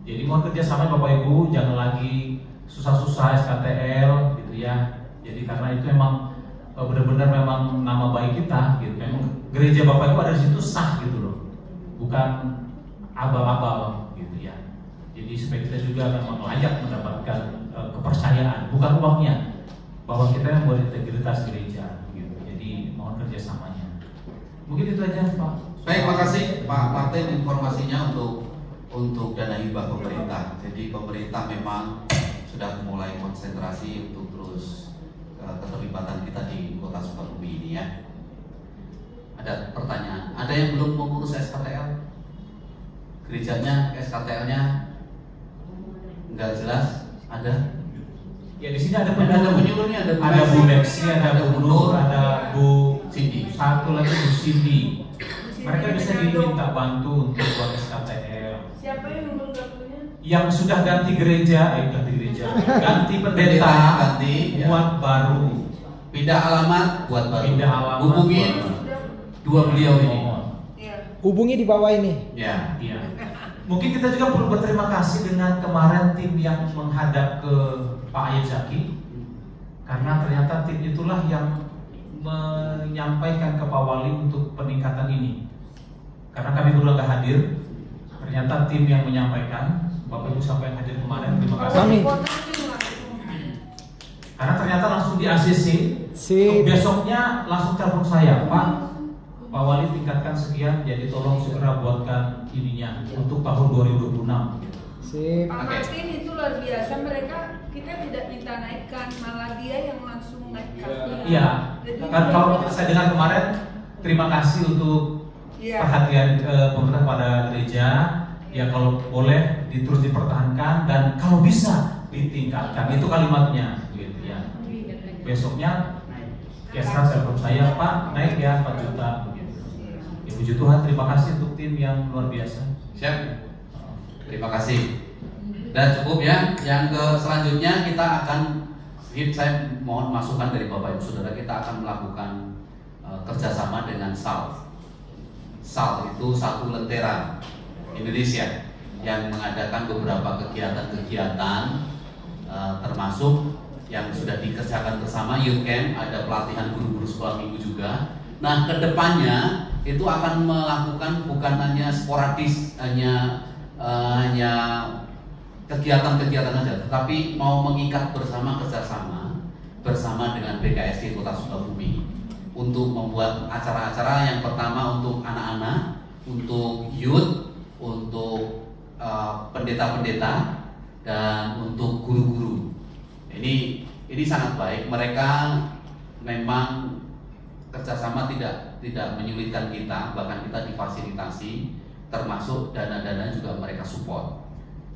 Jadi mau kerjasama Bapak Ibu, jangan lagi susah-susah SKTL gitu ya. Jadi karena itu memang benar-benar memang nama baik kita gitu. Memang gereja Bapak Ibu ada di situ sah gitu loh, bukan abal-abal gitu ya. Jadi supaya kita juga memang layak mendapatkan kepercayaan, bukan uangnya, bahwa kita yang berintegritas gereja gitu. Jadi mohon kerjasamanya. Mungkin itu aja Pak. Baik, makasih Pak Martin informasinya untuk dana hibah pemerintah. Jadi pemerintah memang sudah mulai konsentrasi untuk terus keterlibatan kita di Kota Sukabumi ini ya. Ada pertanyaan, ada yang belum mengurus SKTL? Gerejanya SKTL-nya nggak jelas? Ada? Ya di sini ada penyuluhnya, ada Bu Lexi, ada Bu Nur, ada Bu Cindy. Satu lagi Bu Cindy. Mereka bisa diminta bantu untuk buat SKTL. Siapa yang nomor kartunya? Yang sudah ganti pendeta, buat baru. Pindah alamat buat baru. Pindah alamat. Hubungin dua beliau ini. Hubungi di bawah ini. Ya. Mungkin kita juga perlu berterima kasih dengan kemarin tim yang menghadap ke Pak Ayat Zaki, karena ternyata tim itulah yang menyampaikan ke Pak Wali untuk peningkatan ini. Karena kami berdua nggak hadir, ternyata tim yang menyampaikan. Bapak Ibu sampai hadir kemarin, terima kasih. Karena ternyata langsung di ACC, besoknya langsung telepon saya, Pak Wali tingkatkan sekian, jadi tolong segera buatkan ininya untuk tahun 2026. Pak Martin itu luar biasa, kita tidak minta naikkan, malah dia yang langsung naikkan. Iya, kan kalau saya dengar kemarin, terima kasih untuk perhatian pemerintah pada gereja. ya kalau boleh terus dipertahankan dan kalau bisa ditingkatkan. Itu kalimatnya gitu ya. Besoknya Kesra telepon saya, Pak naik ya 4 juta begitu. Ya puji Tuhan, terima kasih untuk tim yang luar biasa. Siap. Terima kasih. Dan cukup ya. Yang selanjutnya kita akan, saya mohon masukan dari Bapak Ibu Saudara, kita akan melakukan kerjasama dengan SAL. SAL itu Satu Lentera Indonesia yang mengadakan beberapa kegiatan-kegiatan termasuk yang sudah dikerjakan bersama Youth Camp, ada pelatihan guru-guru sekolah minggu juga. Nah, kedepannya itu akan melakukan bukan hanya sporadis, hanya kegiatan-kegiatan saja, tetapi mau mengikat bersama, kerjasama bersama dengan BKSD Kota Sukabumi untuk membuat acara-acara yang pertama untuk anak-anak, untuk youth, untuk pendeta-pendeta, dan untuk guru-guru. Ini sangat baik. Mereka memang kerjasama tidak menyulitkan kita, bahkan kita difasilitasi, termasuk dana-dana juga mereka support.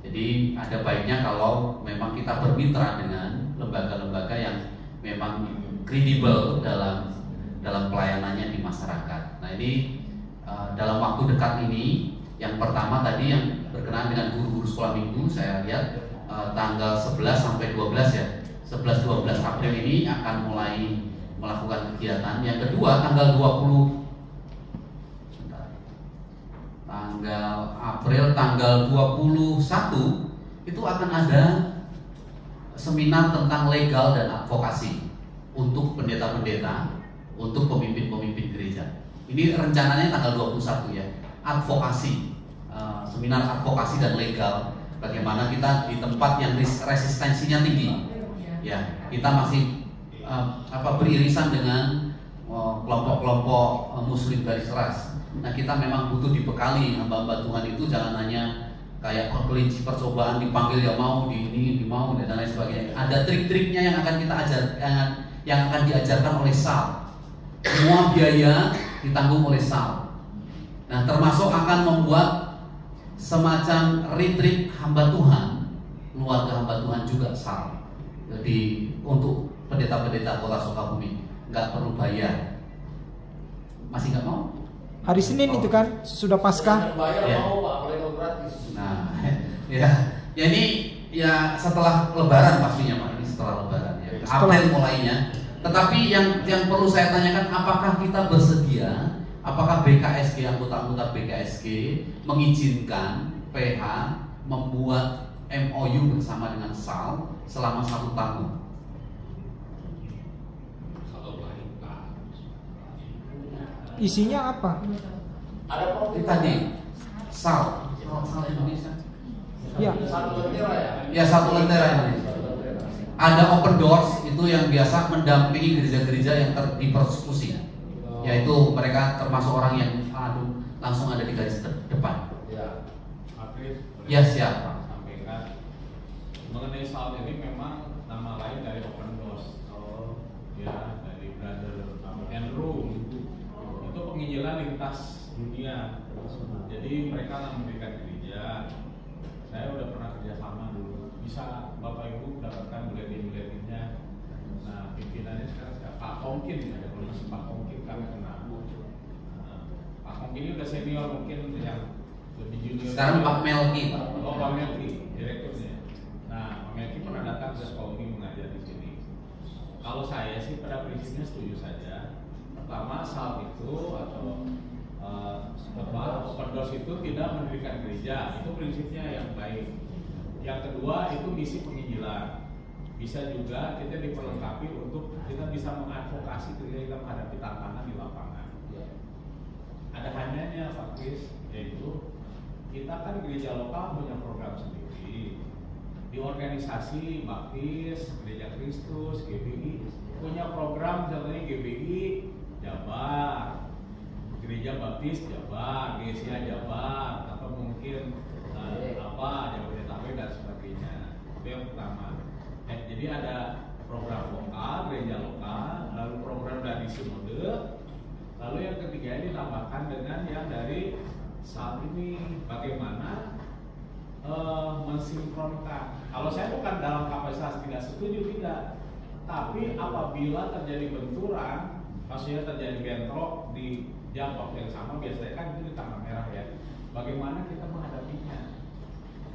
Jadi ada baiknya kalau memang kita bermitra dengan lembaga-lembaga yang memang kredibel dalam pelayanannya di masyarakat. Nah ini dalam waktu dekat ini, yang pertama tadi yang berkenaan dengan guru-guru sekolah minggu, saya lihat tanggal 11 sampai 12 ya, 11-12 April ini akan mulai melakukan kegiatan. Yang kedua tanggal 20 April tanggal 21 itu akan ada seminar tentang legal dan advokasi untuk pendeta-pendeta, untuk pemimpin-pemimpin gereja. Ini rencananya tanggal 21 ya, advokasi, seminar advokasi dan legal. Bagaimana kita di tempat yang resistensinya tinggi, ya kita masih beririsan dengan kelompok-kelompok Muslim garis keras. Nah kita memang butuh dibekali. Hamba-hamba Tuhan itu jangan hanya kayak kelinci percobaan, dipanggil ya mau, di ini mau, dan lain sebagainya. Ada trik-triknya yang akan kita yang akan diajarkan oleh SAL. Semua biaya ditanggung oleh SAL. Nah termasuk akan membuat semacam retreat hamba Tuhan, keluarga hamba Tuhan juga SAL. Jadi untuk pendeta-pendeta Kota Sukabumi nggak perlu bayar. Masih nggak mau? Hari Senin itu kan sudah Paskah. Ya. Nah, ya ini ya setelah Lebaran pastinya Pak. Ini setelah Lebaran ya. April mulainya. Tetapi yang perlu saya tanyakan, apakah kita bersedia? Apakah BKSG, anggota-anggota BKSG mengizinkan PH membuat MOU bersama dengan SAL selama 1 tahun? Isinya apa? Ada tadi SAL Indonesia. Ya. Ya, Satu Lentera Indonesia. Ada Open Doors itu yang biasa mendampingi gereja-gereja yang dipersekusi. Yaitu mereka termasuk orang yang langsung ada di garis depan. Ya, ya siap. Sampaikan mengenai SAL ini memang nama lain dari Open Doors. Ya, dari Brother Andrew itu penginjilan lintas dunia. Jadi mereka memberikan gereja. Saya udah pernah kerjasama dulu. Bisa Bapak Ibu dapatkan buletin-buletinnya. Nah, pimpinannya sekarang siapa? Pak Hongkin, ada kalau masih Pak Hongkin kami kenal. Pak Hongkin ini udah senior, mungkin yang lebih junior. Sekarang Pak Melki. Oh, Pak Melki, direkturnya. Nah, Pak Melki pernah datang ke sekolah ini mengajar di sini. Kalau saya sih pada prinsipnya setuju saja. Pertama, SAL itu atau Open Doors itu tidak mendirikan gereja, itu prinsipnya yang baik. Yang kedua itu misi penginjilan. Bisa juga kita diperlengkapi untuk kita bisa mengadvokasi ketika kita menghadapi tantangan di lapangan. Ada hanyanya Pak Kris, yaitu kita kan gereja lokal punya program sendiri. Di organisasi Baptis, Gereja Kristus, GBI punya program, contohnya GBI Jabar, Gereja Baptis Jabar, GSIA Jabar, atau mungkin Jabodetabek dan sebagainya. Itu yang pertama. Jadi ada program lokal, gereja lokal, lalu program dari sinode, lalu yang ketiga ini tambahkan dengan yang dari saat ini bagaimana sinkronkan. Kalau saya bukan dalam kapasitas tidak setuju, tidak. Tapi apabila terjadi benturan, maksudnya terjadi bentrok di jam waktu yang sama, biasanya kan itu di tanggal merah ya. Bagaimana kita menghadapinya?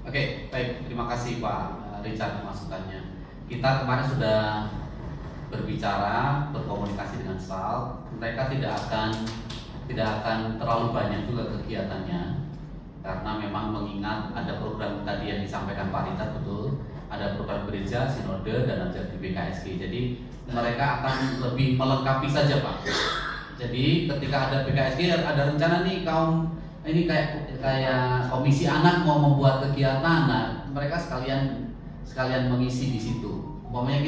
Oke, baik. Terima kasih Pak Richard masukannya. Kita kemarin sudah berbicara, berkomunikasi dengan SAL. Mereka tidak akan terlalu banyak juga kegiatannya, karena memang mengingat ada program tadi yang disampaikan Pak Richard, betul, ada program gereja, sinode, dan ajar di BKSG. Jadi mereka akan lebih melengkapi saja Pak. Jadi ketika ada BKSG, ada rencana nih kaum ini kayak komisi anak mau membuat kegiatan, nah mereka sekalian mengisi di situ. Umpamanya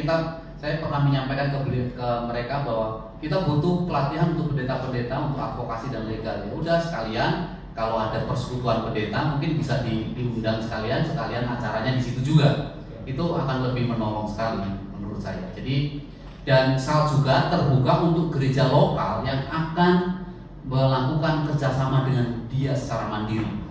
saya pernah menyampaikan ke mereka bahwa kita butuh pelatihan untuk pendeta-pendeta untuk advokasi dan legal. Ya udah sekalian, kalau ada persekutuan pendeta mungkin bisa diundang sekalian acaranya di situ juga. Itu akan lebih menolong sekali menurut saya. Jadi dan SAL juga terbuka untuk gereja lokal yang akan melakukan kerjasama dengan dia secara mandiri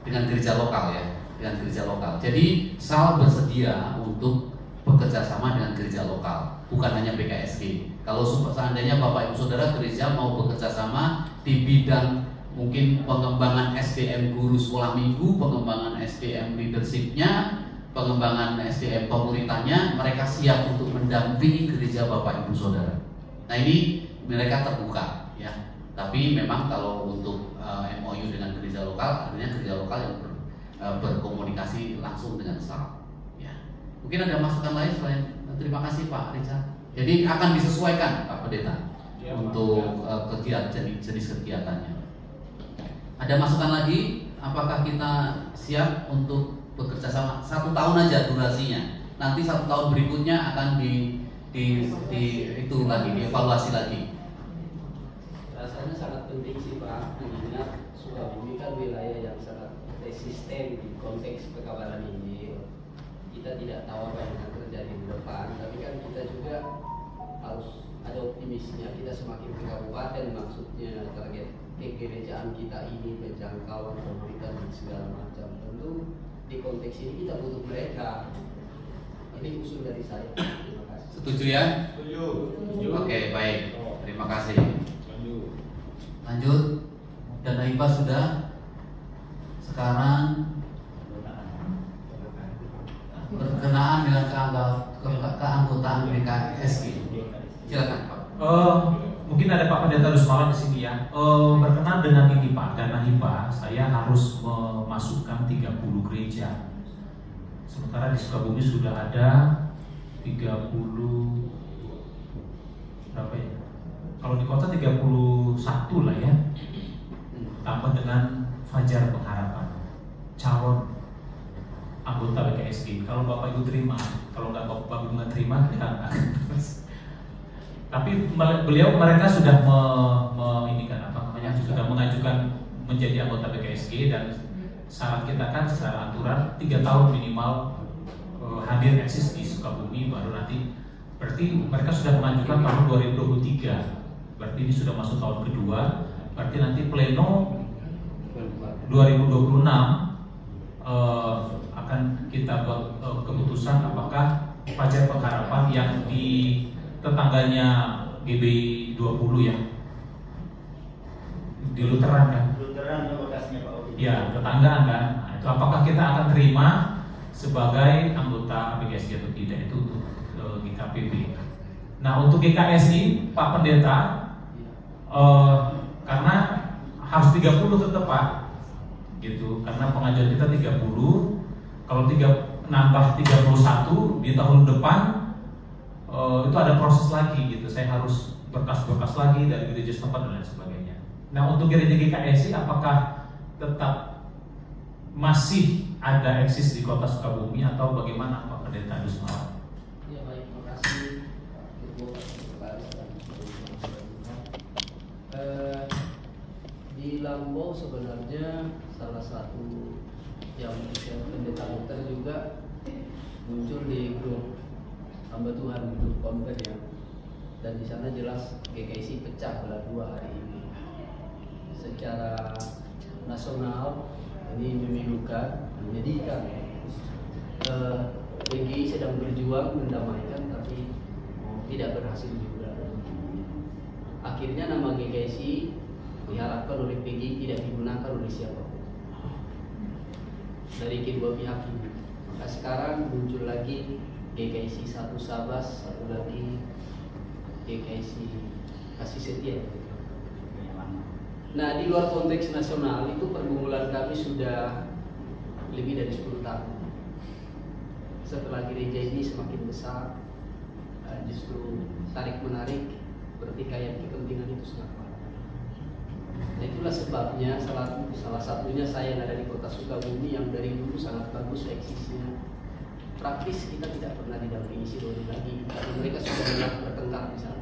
dengan gereja lokal ya, dengan gereja lokal. Jadi SAL bersedia untuk bekerja sama dengan gereja lokal, bukan hanya BKSG. Kalau seandainya Bapak Ibu Saudara gereja mau bekerja sama di bidang mungkin pengembangan SDM guru sekolah minggu, pengembangan SDM leadershipnya, pengembangan SDM pemuritanya, mereka siap untuk mendampingi gereja Bapak Ibu Saudara. Nah ini mereka terbuka ya. Tapi memang kalau untuk MOU dengan gereja lokal, artinya gereja lokal yang berkomunikasi langsung dengan SAL. Mungkin ada masukan lain selain terima kasih Pak Richard. Jadi akan disesuaikan Pak Pendeta ya, untuk jenis kegiatannya. Ada masukan lagi? Apakah kita siap untuk bekerja sama? 1 tahun aja durasinya. Nanti 1 tahun berikutnya akan dievaluasi lagi. Rasanya sangat penting sih Pak, mengingat Sukabumi kan wilayah yang sangat resisten di konteks pekabaran ini. Kita tidak tahu apa yang akan terjadi di depan, tapi kan kita juga harus ada optimisnya. Kita semakin ke kabupaten, maksudnya target kegerejaan kita ini menjangkau komunitas dan segala macam. Tentu di konteks ini kita butuh mereka. Ini usul dari saya. Terima kasih. Setuju ya? Setuju. Oke, baik. Terima kasih. Lanjut. Dana hibah sudah. Sekarang berkenaan dengan keanggotaan BKSG. Silakan Pak. Mungkin ada Pak Pendeta Dusmalan di sini ya. Berkenaan dengan ini Pak, dana hibah, saya harus memasukkan 30 gereja. Sementara di Sukabumi sudah ada 30 berapa ya? Kalau di kota 31 lah ya. Tambah dengan Fajar Pengharapan, calon anggota BKSG. Kalau Bapak Ibu terima, kalau nggak Bapak Ibu nggak terima, kita nggak akan terus. Tapi mereka sudah sudah mengajukan menjadi anggota BKSG, dan syarat kita kan secara aturan 3 tahun minimal hadir eksis di Sukabumi, baru nanti berarti mereka sudah mengajukan tahun 2023. Berarti ini sudah masuk tahun kedua. Berarti nanti pleno 2026 akan kita buat keputusan apakah Fajar Pengharapan yang di tetangganya GBI 20 ya, di Lutheran kan? Lutheran lokasinya Pak Obi. Ya, tetanggaan kan. Nah, itu apakah kita akan terima sebagai anggota BKSG atau tidak, itu untuk GKPB. Nah, untuk GKSI Pak Pendeta, karena harus 30 tetap Pak, gitu. Karena pengajuan kita 30. Kalau nambah 31 di tahun depan, itu ada proses lagi gitu. Saya harus berkas-berkas lagi dari gereja setempat dan lain sebagainya. Nah, untuk gereja GKSI apakah tetap masih ada eksis di kota Sukabumi atau bagaimana Pak Pendeta Dusmawan? Ya baik, terima kasih. Di Lambau sebenarnya salah satu yang pendeta Luther juga muncul di grup hamba Tuhan, grup konver ya, dan di sana jelas GKSI pecah belah dua hari ini. Secara nasional ini memilukan, menyedihkan. PGI sedang berjuang mendamaikan tapi tidak berhasil juga. Akhirnya nama GKSI diharapkan oleh PGI tidak digunakan oleh siapapun dari kedua pihak ini. Maka sekarang muncul lagi GKSI satu Sabas, satu lagi GKSI Kasih Setia. Nah, di luar konteks nasional itu pergumulan kami sudah lebih dari 10 tahun. Setelah gereja ini semakin besar, justru tarik-menarik pertikaian kepentingan itu sangat kuat. Nah, itulah sebabnya salah satunya saya yang ada di Kota Sukabumi yang dari dulu sangat bagus eksisnya. Praktis kita tidak pernah didampingi sinode lagi, karena mereka sudah banyak bertengkar di sana.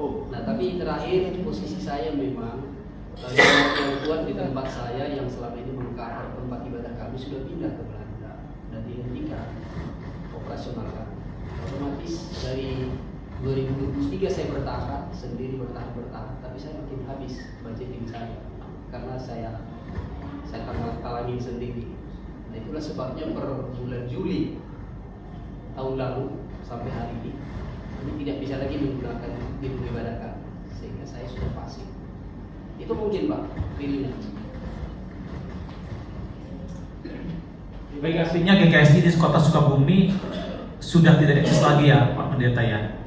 Nah, tapi terakhir posisi saya memang yang kuat di tempat saya yang selama ini mengcover tempat ibadah kami sudah pindah ke Belanda dan dihentikan operasional. Otomatis dari 2023 saya bertahan sendiri, bertahan, tapi saya makin habis budgeting saya karena saya talangin sendiri. Nah, itulah sebabnya per bulan Juli tahun lalu sampai hari ini tidak bisa lagi menggunakan gedung ibadah kami, sehingga saya sudah pasif. Itu mungkin Pak pilihnya. Baik, artinya GKSI di Kota Sukabumi sudah tidak eksis lagi ya Pak Pendeta ya?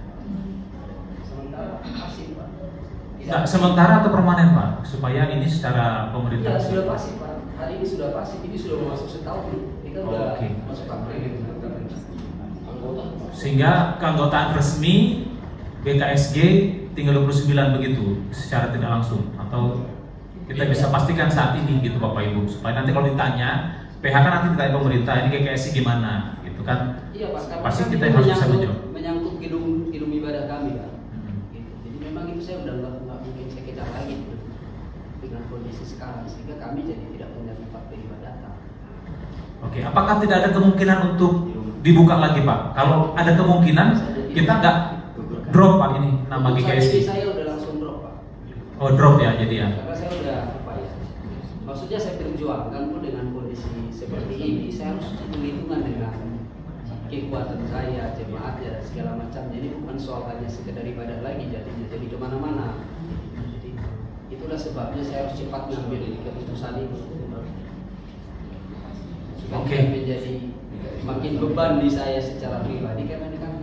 Sementara pasif Pak. Sementara atau permanen Pak? Supaya ini secara pemerintah. Ya, sudah pasif Pak. Hari ini sudah pasif, ini sudah masuk setahun nih. Kita udah masuk April gitu. Sehingga keanggotaan resmi BKSG tinggal 29 begitu secara tidak langsung, atau kita bisa pastikan saat ini gitu Bapak Ibu, supaya nanti kalau ditanya PHK nanti ditanya pemerintah ini GKSG gimana gitu kan. Iya Pak, pasti kita harus bisa menjawab. Menyangkut gedung ibadah kami kan. Gitu. Jadi memang itu saya udah nggak mungkin saya kejar lagi dengan kondisi sekarang, sehingga kami jadi tidak punya tempat peribadatan. Oke, apakah tidak ada kemungkinan untuk dibuka lagi Pak? Kalau ada kemungkinan kita nggak drop Pak ini nama GKSI. Saya udah langsung drop Pak. Oh drop ya jadi ya. Karena saya udah apa ya? Maksudnya saya perjuangkan pun dengan kondisi seperti ini, saya harus hitung-hitungan dengan kekuatan saya, jemaat ya segala macam. Jadi bukan soal hanya sekedar ibadah lagi jadinya, jadi kemana-mana. Jadi itulah sebabnya saya harus cepat mengambil keputusan ini. Supaya menjadi makin beban di saya secara pribadi, karena ini kan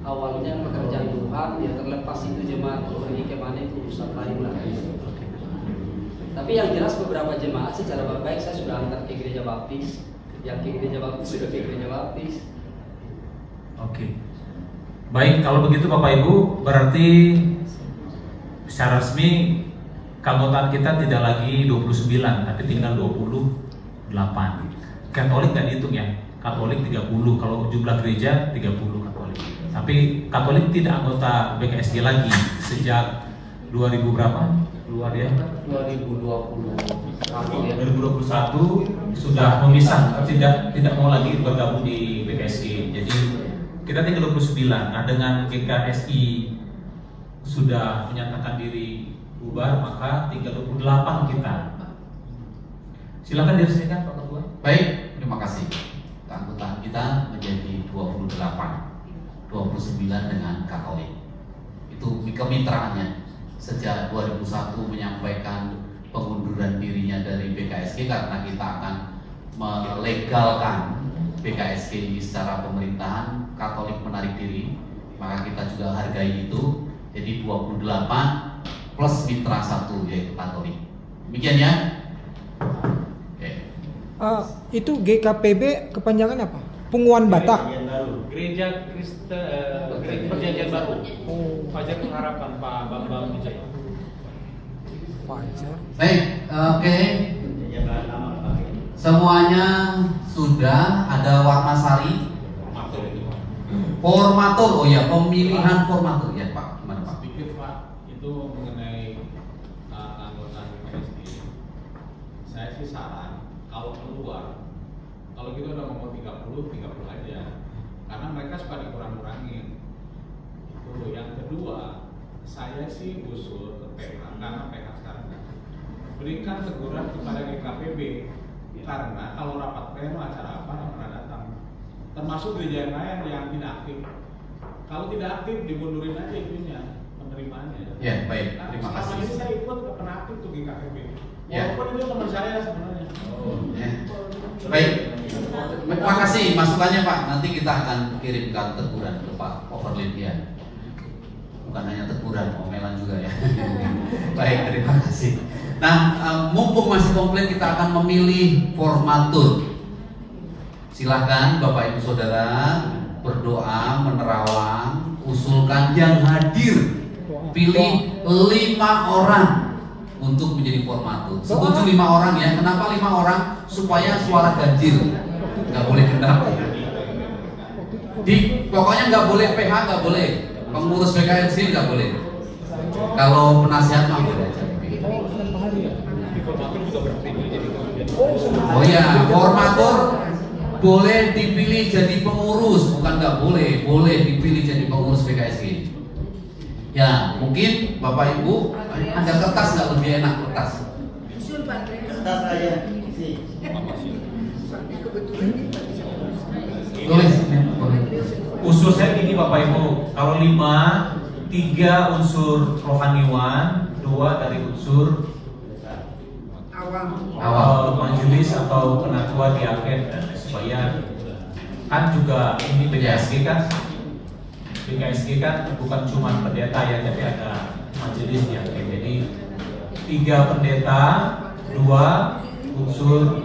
awalnya pekerjaan Tuhan ya, terlepas itu jemaat pergi kemana itu urusan lain lah. Tapi yang jelas beberapa jemaat secara baik saya sudah antar ke gereja baptis, yang ke gereja baptis sudah ke gereja baptis. Oke. Baik, kalau begitu Bapak Ibu, berarti secara resmi keanggotaan kita tidak lagi 29 tapi tinggal 28. Katolik nggak dihitung ya, Katolik 30, kalau jumlah gereja 30 Katolik. Tapi Katolik tidak anggota BKSG lagi sejak 2000 berapa? Luar ya? 2021 sudah memisah, tidak mau lagi bergabung di BKSG. Jadi kita tinggal 29. Nah, dengan GKSI sudah menyatakan diri bubar, maka tinggal 28 kita. Silakan diresmikan Pak Ketua. Baik, terima kasih. Keanggotaan kita menjadi 28, 29 dengan Katolik. Itu kemitraannya. Sejak 2001 menyampaikan pengunduran dirinya dari BKSG karena kita akan melegalkan BKSG secara pemerintahan, Katolik menarik diri, maka kita juga hargai itu. Jadi 28 plus mitra 1 yaitu Katolik. Demikian ya. Itu GKPB kepanjangan apa? Punguan Batak. Gereja Kristen Perjanjian Baru. Fajar Pengharapan Pak Bambang Wijaya. Fajar. Baik, oke. Semuanya sudah ada warna sari. Formatur, oh ya, pemilihan formatur ya Pak. Gimana Pak? Sedikit Pak, itu mengenai anggota BKSG. Saya sih saran kalau keluar, kalau kita udah ngomong 30 aja, karena mereka suka dikurang-kurangin. Itu yang kedua, saya sih usul ke PH, karena PH sekarang berikan teguran kepada GKPB, karena kalau rapat pleno acara apa yang pernah datang. termasuk gereja yang lain yang tidak aktif. Kalau tidak aktif dimundurin aja itunya penerimaannya. Ya, baik. Terima kasih. Selama ini saya ikut nggak pernah aktif tuh GKPB. Ya. Walaupun itu teman saya sebenarnya. Ya. Baik. Terima kasih masukannya Pak. Nanti kita akan kirimkan teguran ke Pak Overlin ya. Bukan hanya teguran, omelan juga ya. Baik, terima kasih. Nah, mumpung masih komplit kita akan memilih formatur. Silahkan Bapak Ibu Saudara berdoa, menerawang, usulkan yang hadir. Pilih 5 orang untuk menjadi formatur. Setuju 5 orang ya. Kenapa 5 orang? Supaya suara ganjil. Nggak boleh genap. Pokoknya nggak boleh PH, nggak boleh. Pengurus BKSG nggak boleh. Kalau penasihat mah boleh aja. Oh ya, formatur boleh dipilih jadi pengurus, bukan nggak boleh, boleh dipilih jadi pengurus BKSG. Ya, mungkin Bapak Ibu ada kertas nggak lebih enak kertas? Kertas aja. Tulis. Usul saya gini Bapak Ibu, kalau 5, 3 unsur rohaniwan, 2 dari unsur awal majelis atau penatua diaken, dan supaya kan juga ini BKSG kan bukan cuma pendeta ya, tapi ada majelis diaken. Jadi 3 pendeta, 2 unsur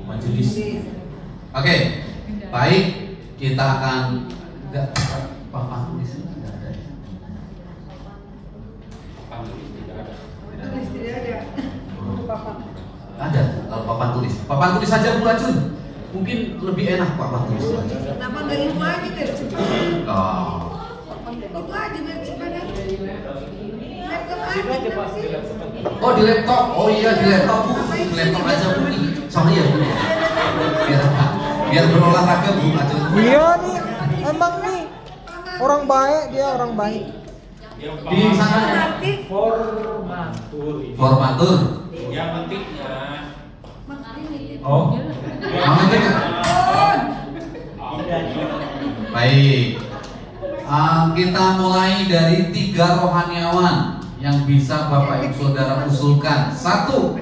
majelis. Oke, baik, kita akan papan tulis tidak ada. Ada kalau papan tulis. Papan tulis saja Bu Racun. Mungkin lebih enak papan tulis Bu Racun. Kenapa nggak itu aja biar cepat? Oh. Itu aja biar cepat kan? Laptop aja kenapa sih? Oh di laptop. Oh iya di laptop Bu. Di laptop aja Bu. Soalnya ya Bu. Biar berolahraga Bu Racun. Iya nih, emang nih orang baik, dia orang baik. Di sana formatur. Yang pentingnya. Oh. Yang penting. Baik. Kita mulai dari 3 rohaniawan yang bisa Bapak Ibu Saudara usulkan. 1.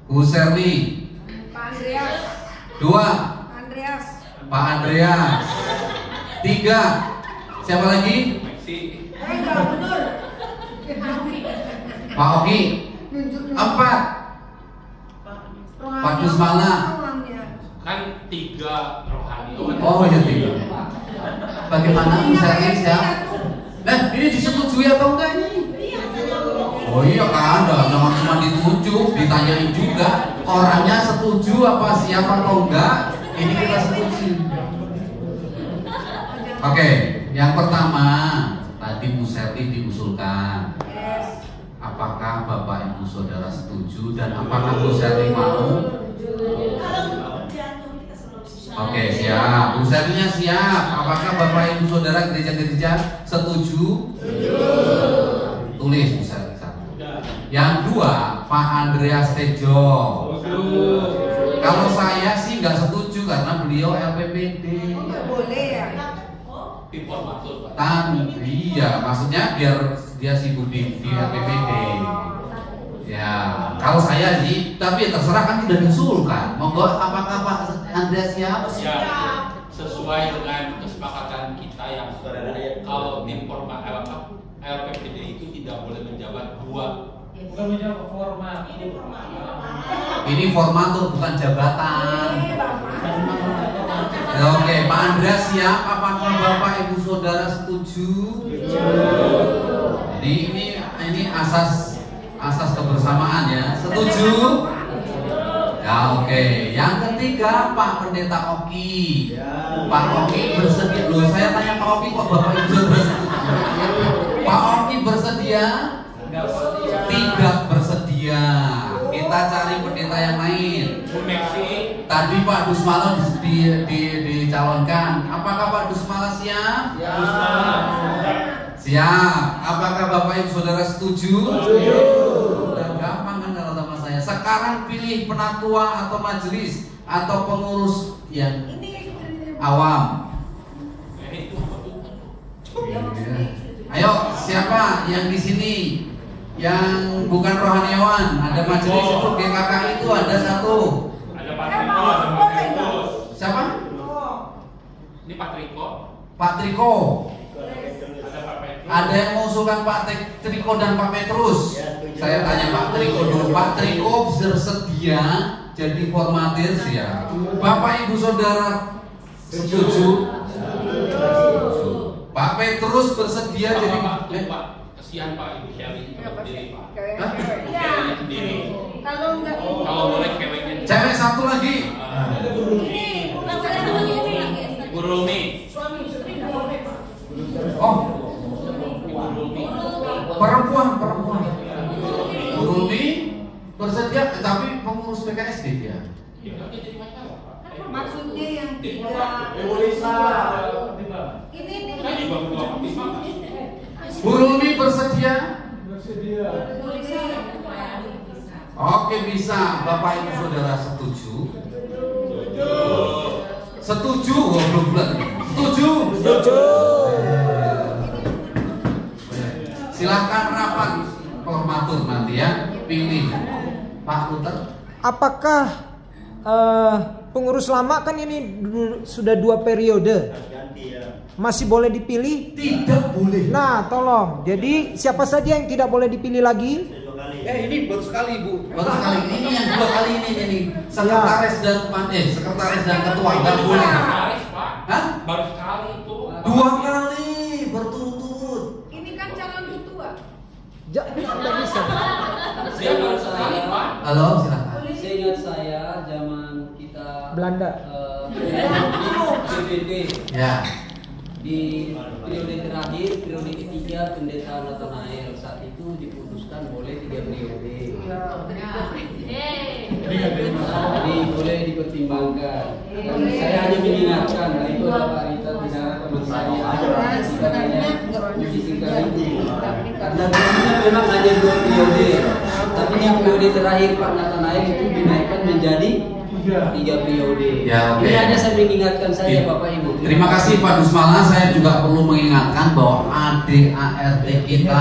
Bu Sherly. Pak Andreas. 2. Andreas. Pak Andreas. 3. Siapa lagi? Enggak benar. Pak Oki. 4. Pak Dusmala. Kan 3 rohani. Oh ya 3. Bagaimana Bu Sherly siap? Nah ini disetujui atau enggak ini? Oh iya kan, jangan cuma ditunjuk, ditanyain juga orangnya setuju apa siap atau enggak. Ini kita setuju. Oke, yang pertama tadi Bu Sherly diusulkan. Apakah Bapak Ibu Saudara setuju dan apakah Bu Sherly mau? Oke, siap. Bu Sherly-nya siap. Apakah Bapak Ibu Saudara gereja-gereja setuju? Tulis Bu Sherly. Yang 2, Pak Andreas Tejo. Kalau saya sih nggak setuju karena beliau LPPD. Boleh ya? Iya, maksudnya biar dia sibuk di LPPD. Ya, kalau saya sih, tapi terserah kan sudah diusulkan. Monggo, apakah Pak Andreas siap? Siap. Sesuai dengan kesepakatan kita yang kalau tim LPPD itu tidak boleh menjabat 2. Bukan menjawab format. Ini formatur bukan jabatan. Oke, Pak Andreas siap. Apakah Bapak Ibu Saudara setuju? Jadi ini asas kebersamaan ya. Setuju? Ya oke. Yang ketiga Pak Pendeta Oki. Pak Oki bersedia. Loh saya tanya Pak Oki kok Bapak Ibu Saudara setuju? Pak Oki bersedia? Tidak bersedia. Kita cari pendeta yang lain. Tadi Pak Dusmala dicalonkan. Apakah Pak Dusmala siap? Siap. Apakah Bapak Ibu Saudara setuju? Udah gampang kan kalau sama saya. Sekarang pilih penatua atau majelis atau pengurus yang awam. Ayo, siapa yang di sini yang bukan rohaniawan? Ada majelis itu, GKK itu ada satu. Ada Pak Triko, ada Pak Petrus. Siapa? Ini Pak Triko. Pak Triko. Ada Pak Petrus. Ada yang mengusulkan Pak Triko dan Pak Petrus. Saya tanya Pak Triko dulu. Pak Triko bersedia jadi formatir ya. Bapak Ibu Saudara setuju? Pak Petrus bersedia jadi Pak. Kesian Pak Ibu Shelly sendiri Pak. Iya. Sendiri. Kalau enggak Kalau boleh ceweknya. Cewek satu lagi. Bu Rumi. Oh. Perempuan. Bu Rumi bersedia, tapi pengurus PKSD dia. maksudnya yang tidak ini Bu Rumi bersedia? Oke, bisa. Bapak Ibu Saudara setuju? Setuju? Oh, belum bulan. Setuju? Setuju. Silakan rapat formatur nanti ya. Pilih Pak Luther. Apakah pengurus lama kan ini sudah 2 periode? Masih boleh dipilih? Tidak boleh. Nah, tolong. Jadi siapa saja yang tidak boleh dipilih lagi? Ini baru sekali Bu. Baru sekali. Ini yang 2 kali ini. Sekretaris dan sekretaris dan ketua nggak boleh. Sekretaris Pak. Hah? Baru sekali itu. 2 kali berturut-turut. ini kan calon ketua. Tidak bisa. Dia baru sekali Pak. Halo, silakan. Seingat saya zaman kita Belanda. PBB. Ya. Di periode terakhir, periode ketiga pendeta Nathanael saat itu diputuskan boleh 3 periode. Jadi boleh dipertimbangkan. Dan saya hanya mengingatkan, nah itu ada Pak Rita Tinara teman saya. Sebenarnya memikirkan itu. Karena dulunya memang hanya 2 periode. Tapi di periode terakhir Pak Nathanael itu dinaikkan menjadi 3 periode. Ya, oke. Ini hanya saya mengingatkan saja Bapak Ibu. Terima kasih Pak Dusmala. Saya juga perlu mengingatkan bahwa ADART kita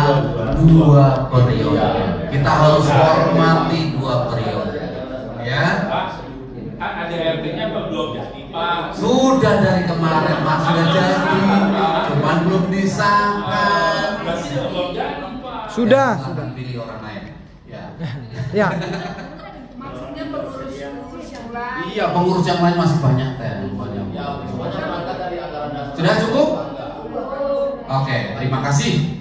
2 periode. Kita harus hormati 2 periode. Ya. Pak, kan ADART-nya belum jadi Pak. Sudah dari kemarin Pak, sudah jadi. Cuman belum disahkan. Berarti belum jadi Pak. Sudah. Pilih orang lain. Ya. Ya. Maksudnya pengurus yang lain. Iya, pengurus yang lain masih banyak Sudah cukup? Oke, terima kasih.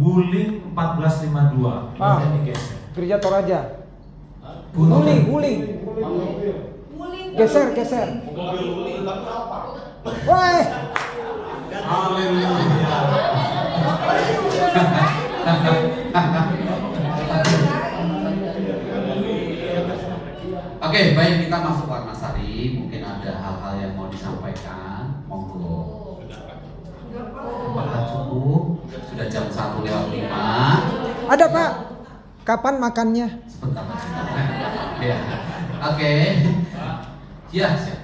Guling 1452. Pak, Gereja Toraja. Guling. Geser. Woi. Oke, baik, kita masuk warna sari. Mungkin ada hal-hal yang mau disampaikan. Monggo. Apakah cukup? Sudah jam 1:05. Ada Pak. Kapan makannya? Sebentar. Ya. Oke. Ya, siap.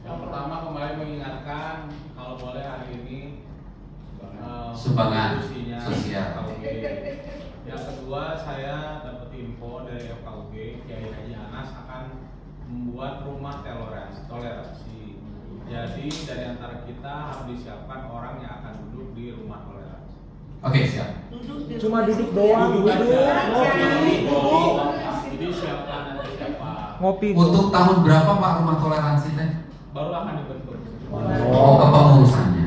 Yang pertama kembali mengingatkan kalau boleh hari ini sumbangan diskusinya sosial. FKUG. Yang kedua saya dapat info dari FKUG Kiai Haji Anas akan membuat rumah toleransi. Jadi dari antara kita harus disiapkan orang yang akan duduk di rumah toleransi. Oke, siap. Cuma duduk doang. Jadi siapkan nanti siapa. Ngopi. Untuk tahun berapa Pak rumah toleransi teh? Baru akan dibentuk. Oh, kepengurusannya.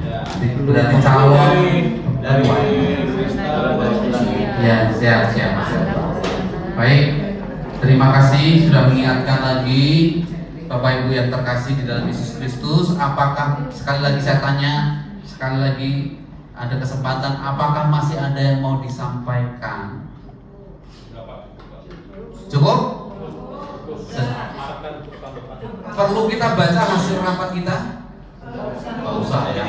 Berarti calon dari ya, siap. Baik. Terima kasih sudah mengingatkan lagi Bapak Ibu yang terkasih di dalam Yesus Kristus. Apakah sekali lagi saya tanya, sekali lagi ada kesempatan, apakah masih ada yang mau disampaikan? Cukup? Perlu kita baca hasil rapat kita? Nggak usah ya.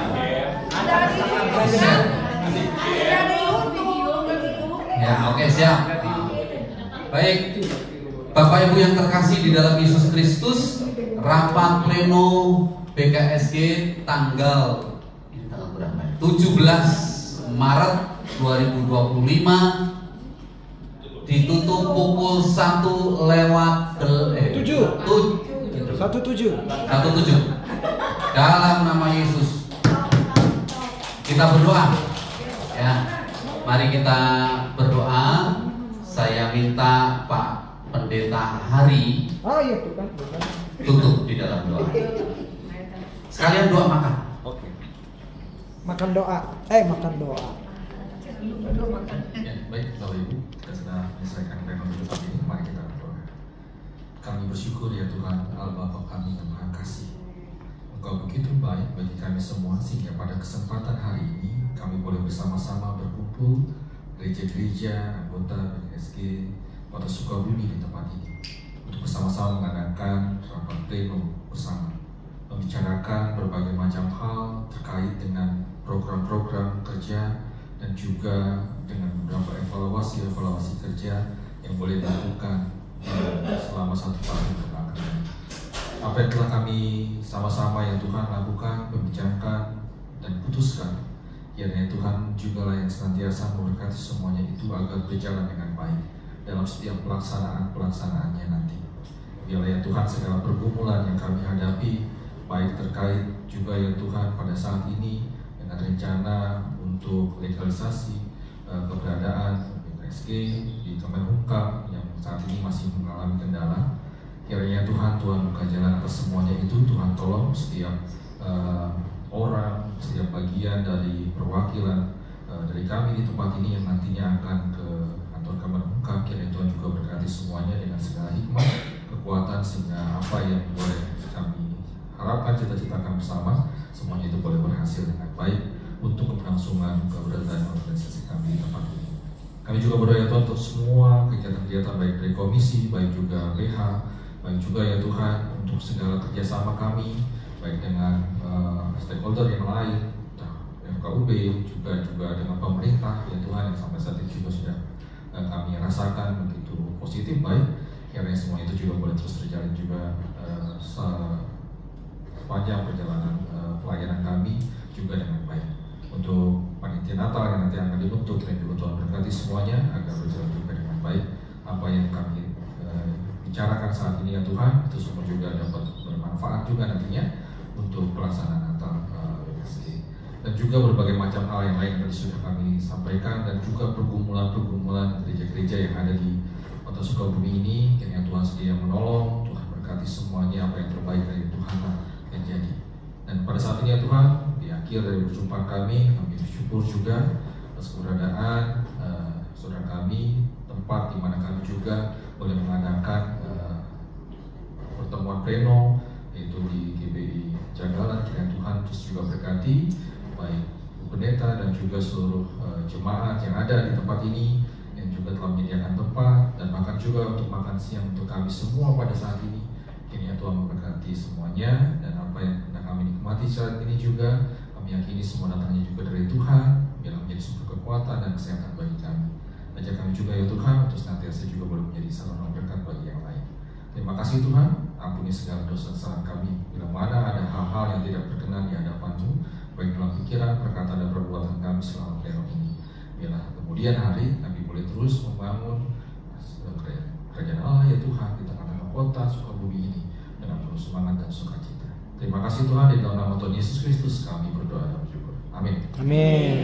Ya, oke, siap. Baik, Bapak Ibu yang terkasih di dalam Yesus Kristus, rapat pleno BKSG tanggal 17 Maret 2025 ditutup pukul 17 dalam nama Yesus. Kita berdoa ya. Mari kita berdoa. Saya minta Pak Pendeta Hari tutup di dalam doa. Sekalian doa makan. Oke. Makan doa. Makan doa. Ya, baik Bapak Ibu, kita sudah menyelesaikan renungan hidup ini. Mari kita berdoa. Kami bersyukur ya Tuhan, Allah Bapa kami yang Maha Kasih. Engkau begitu baik bagi kami semua sehingga pada kesempatan hari ini kami boleh bersama-sama berkumpul gereja-gereja anggota BKSG Kota Sukabumi di tempat ini untuk bersama-sama mengadakan rapat pleno bersama, membicarakan berbagai macam hal terkait dengan program-program kerja dan juga dengan beberapa evaluasi kerja yang boleh dilakukan selama 1 tahun ke belakang. Apa yang telah kami sama-sama ya Tuhan lakukan, membicarakan dan putuskan, kiranya Tuhan juga lah yang senantiasa memberkati semuanya itu agar berjalan dengan baik dalam setiap pelaksanaannya nanti. Biarlah ya Tuhan segala pergumulan yang kami hadapi, baik terkait juga ya Tuhan pada saat ini dengan rencana untuk legalisasi keberadaan BKSG di Kemenhukam yang saat ini masih mengalami kendala. Kiranya Tuhan buka jalan atas semuanya itu. Tuhan tolong setiap orang, setiap bagian dari perwakilan dari kami di tempat ini yang nantinya akan ke kantor Kemenhukam. Kiranya Tuhan juga berkati semuanya dengan segala hikmah, kekuatan, sehingga apa yang boleh kami harapkan, cita-citakan bersama, semuanya itu boleh berhasil dengan baik untuk keberlangsungan keberadaan organisasi kami di tempat ini. Kami juga berdoa ya Tuhan untuk semua kegiatan-kegiatan baik dari komisi, baik juga BH, baik juga ya Tuhan untuk segala kerjasama kami, baik dengan stakeholder yang lain, FKUB, juga dengan pemerintah ya Tuhan yang sampai saat ini juga sudah kami rasakan begitu positif baik. Kiranya semua itu juga boleh terus terjalin juga sepanjang perjalanan pelayanan kami juga dengan baik. Untuk panitia Natal yang nanti akan dibentuk, dan juga Tuhan berkati semuanya agar berjalan juga dengan baik. Apa yang kami bicarakan saat ini ya Tuhan, itu semua juga dapat bermanfaat juga nantinya untuk pelaksanaan Natal BKSG. Dan juga berbagai macam hal yang lain yang tadi sudah kami sampaikan, dan juga pergumulan gereja-gereja yang ada di Kota Sukabumi ini. Kiranya Tuhan sedia menolong, Tuhan berkati semuanya, apa yang terbaik dari Tuhan yang jadi. Dan pada saat ini ya Tuhan, di akhir dari perjumpaan kami bersyukur juga atas keberadaan saudara kami, tempat di mana kami juga boleh mengadakan pertemuan pleno yaitu di GBI Jagalan. Kiranya Tuhan terus juga berkati baik pendeta dan juga seluruh jemaat yang ada di tempat ini, yang juga telah menyediakan tempat dan bahkan juga untuk makan siang untuk kami semua pada saat ini. Kiranya Tuhan memberkati semuanya, dan apa yang hendak kami nikmati saat ini juga kami yakini semua datangnya juga dari Tuhan, biarlah menjadi sumber kekuatan dan kesehatan bagi kami. Ajak kami juga ya Tuhan untuk senantiasa juga boleh menjadi sarana berkat bagi yang lain. Terima kasih Tuhan, ampuni segala dosa kesalahan kami. Bila mana ada hal-hal yang tidak berkenan di hadapan-Mu, baik dalam pikiran, perkataan, dan perbuatan kami selama pleno ini. Biarlah kemudian hari kami boleh terus membangun kerajaan Allah ya Tuhan di tengah-tengah kota Sukabumi ini dengan penuh semangat dan sukacita. Terima kasih Tuhan, di dalam nama Tuhan Yesus Kristus kami berdoa dan bersyukur. Amin. Amin.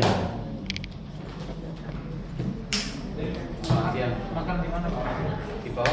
Makan di mana Pak? Di bawah?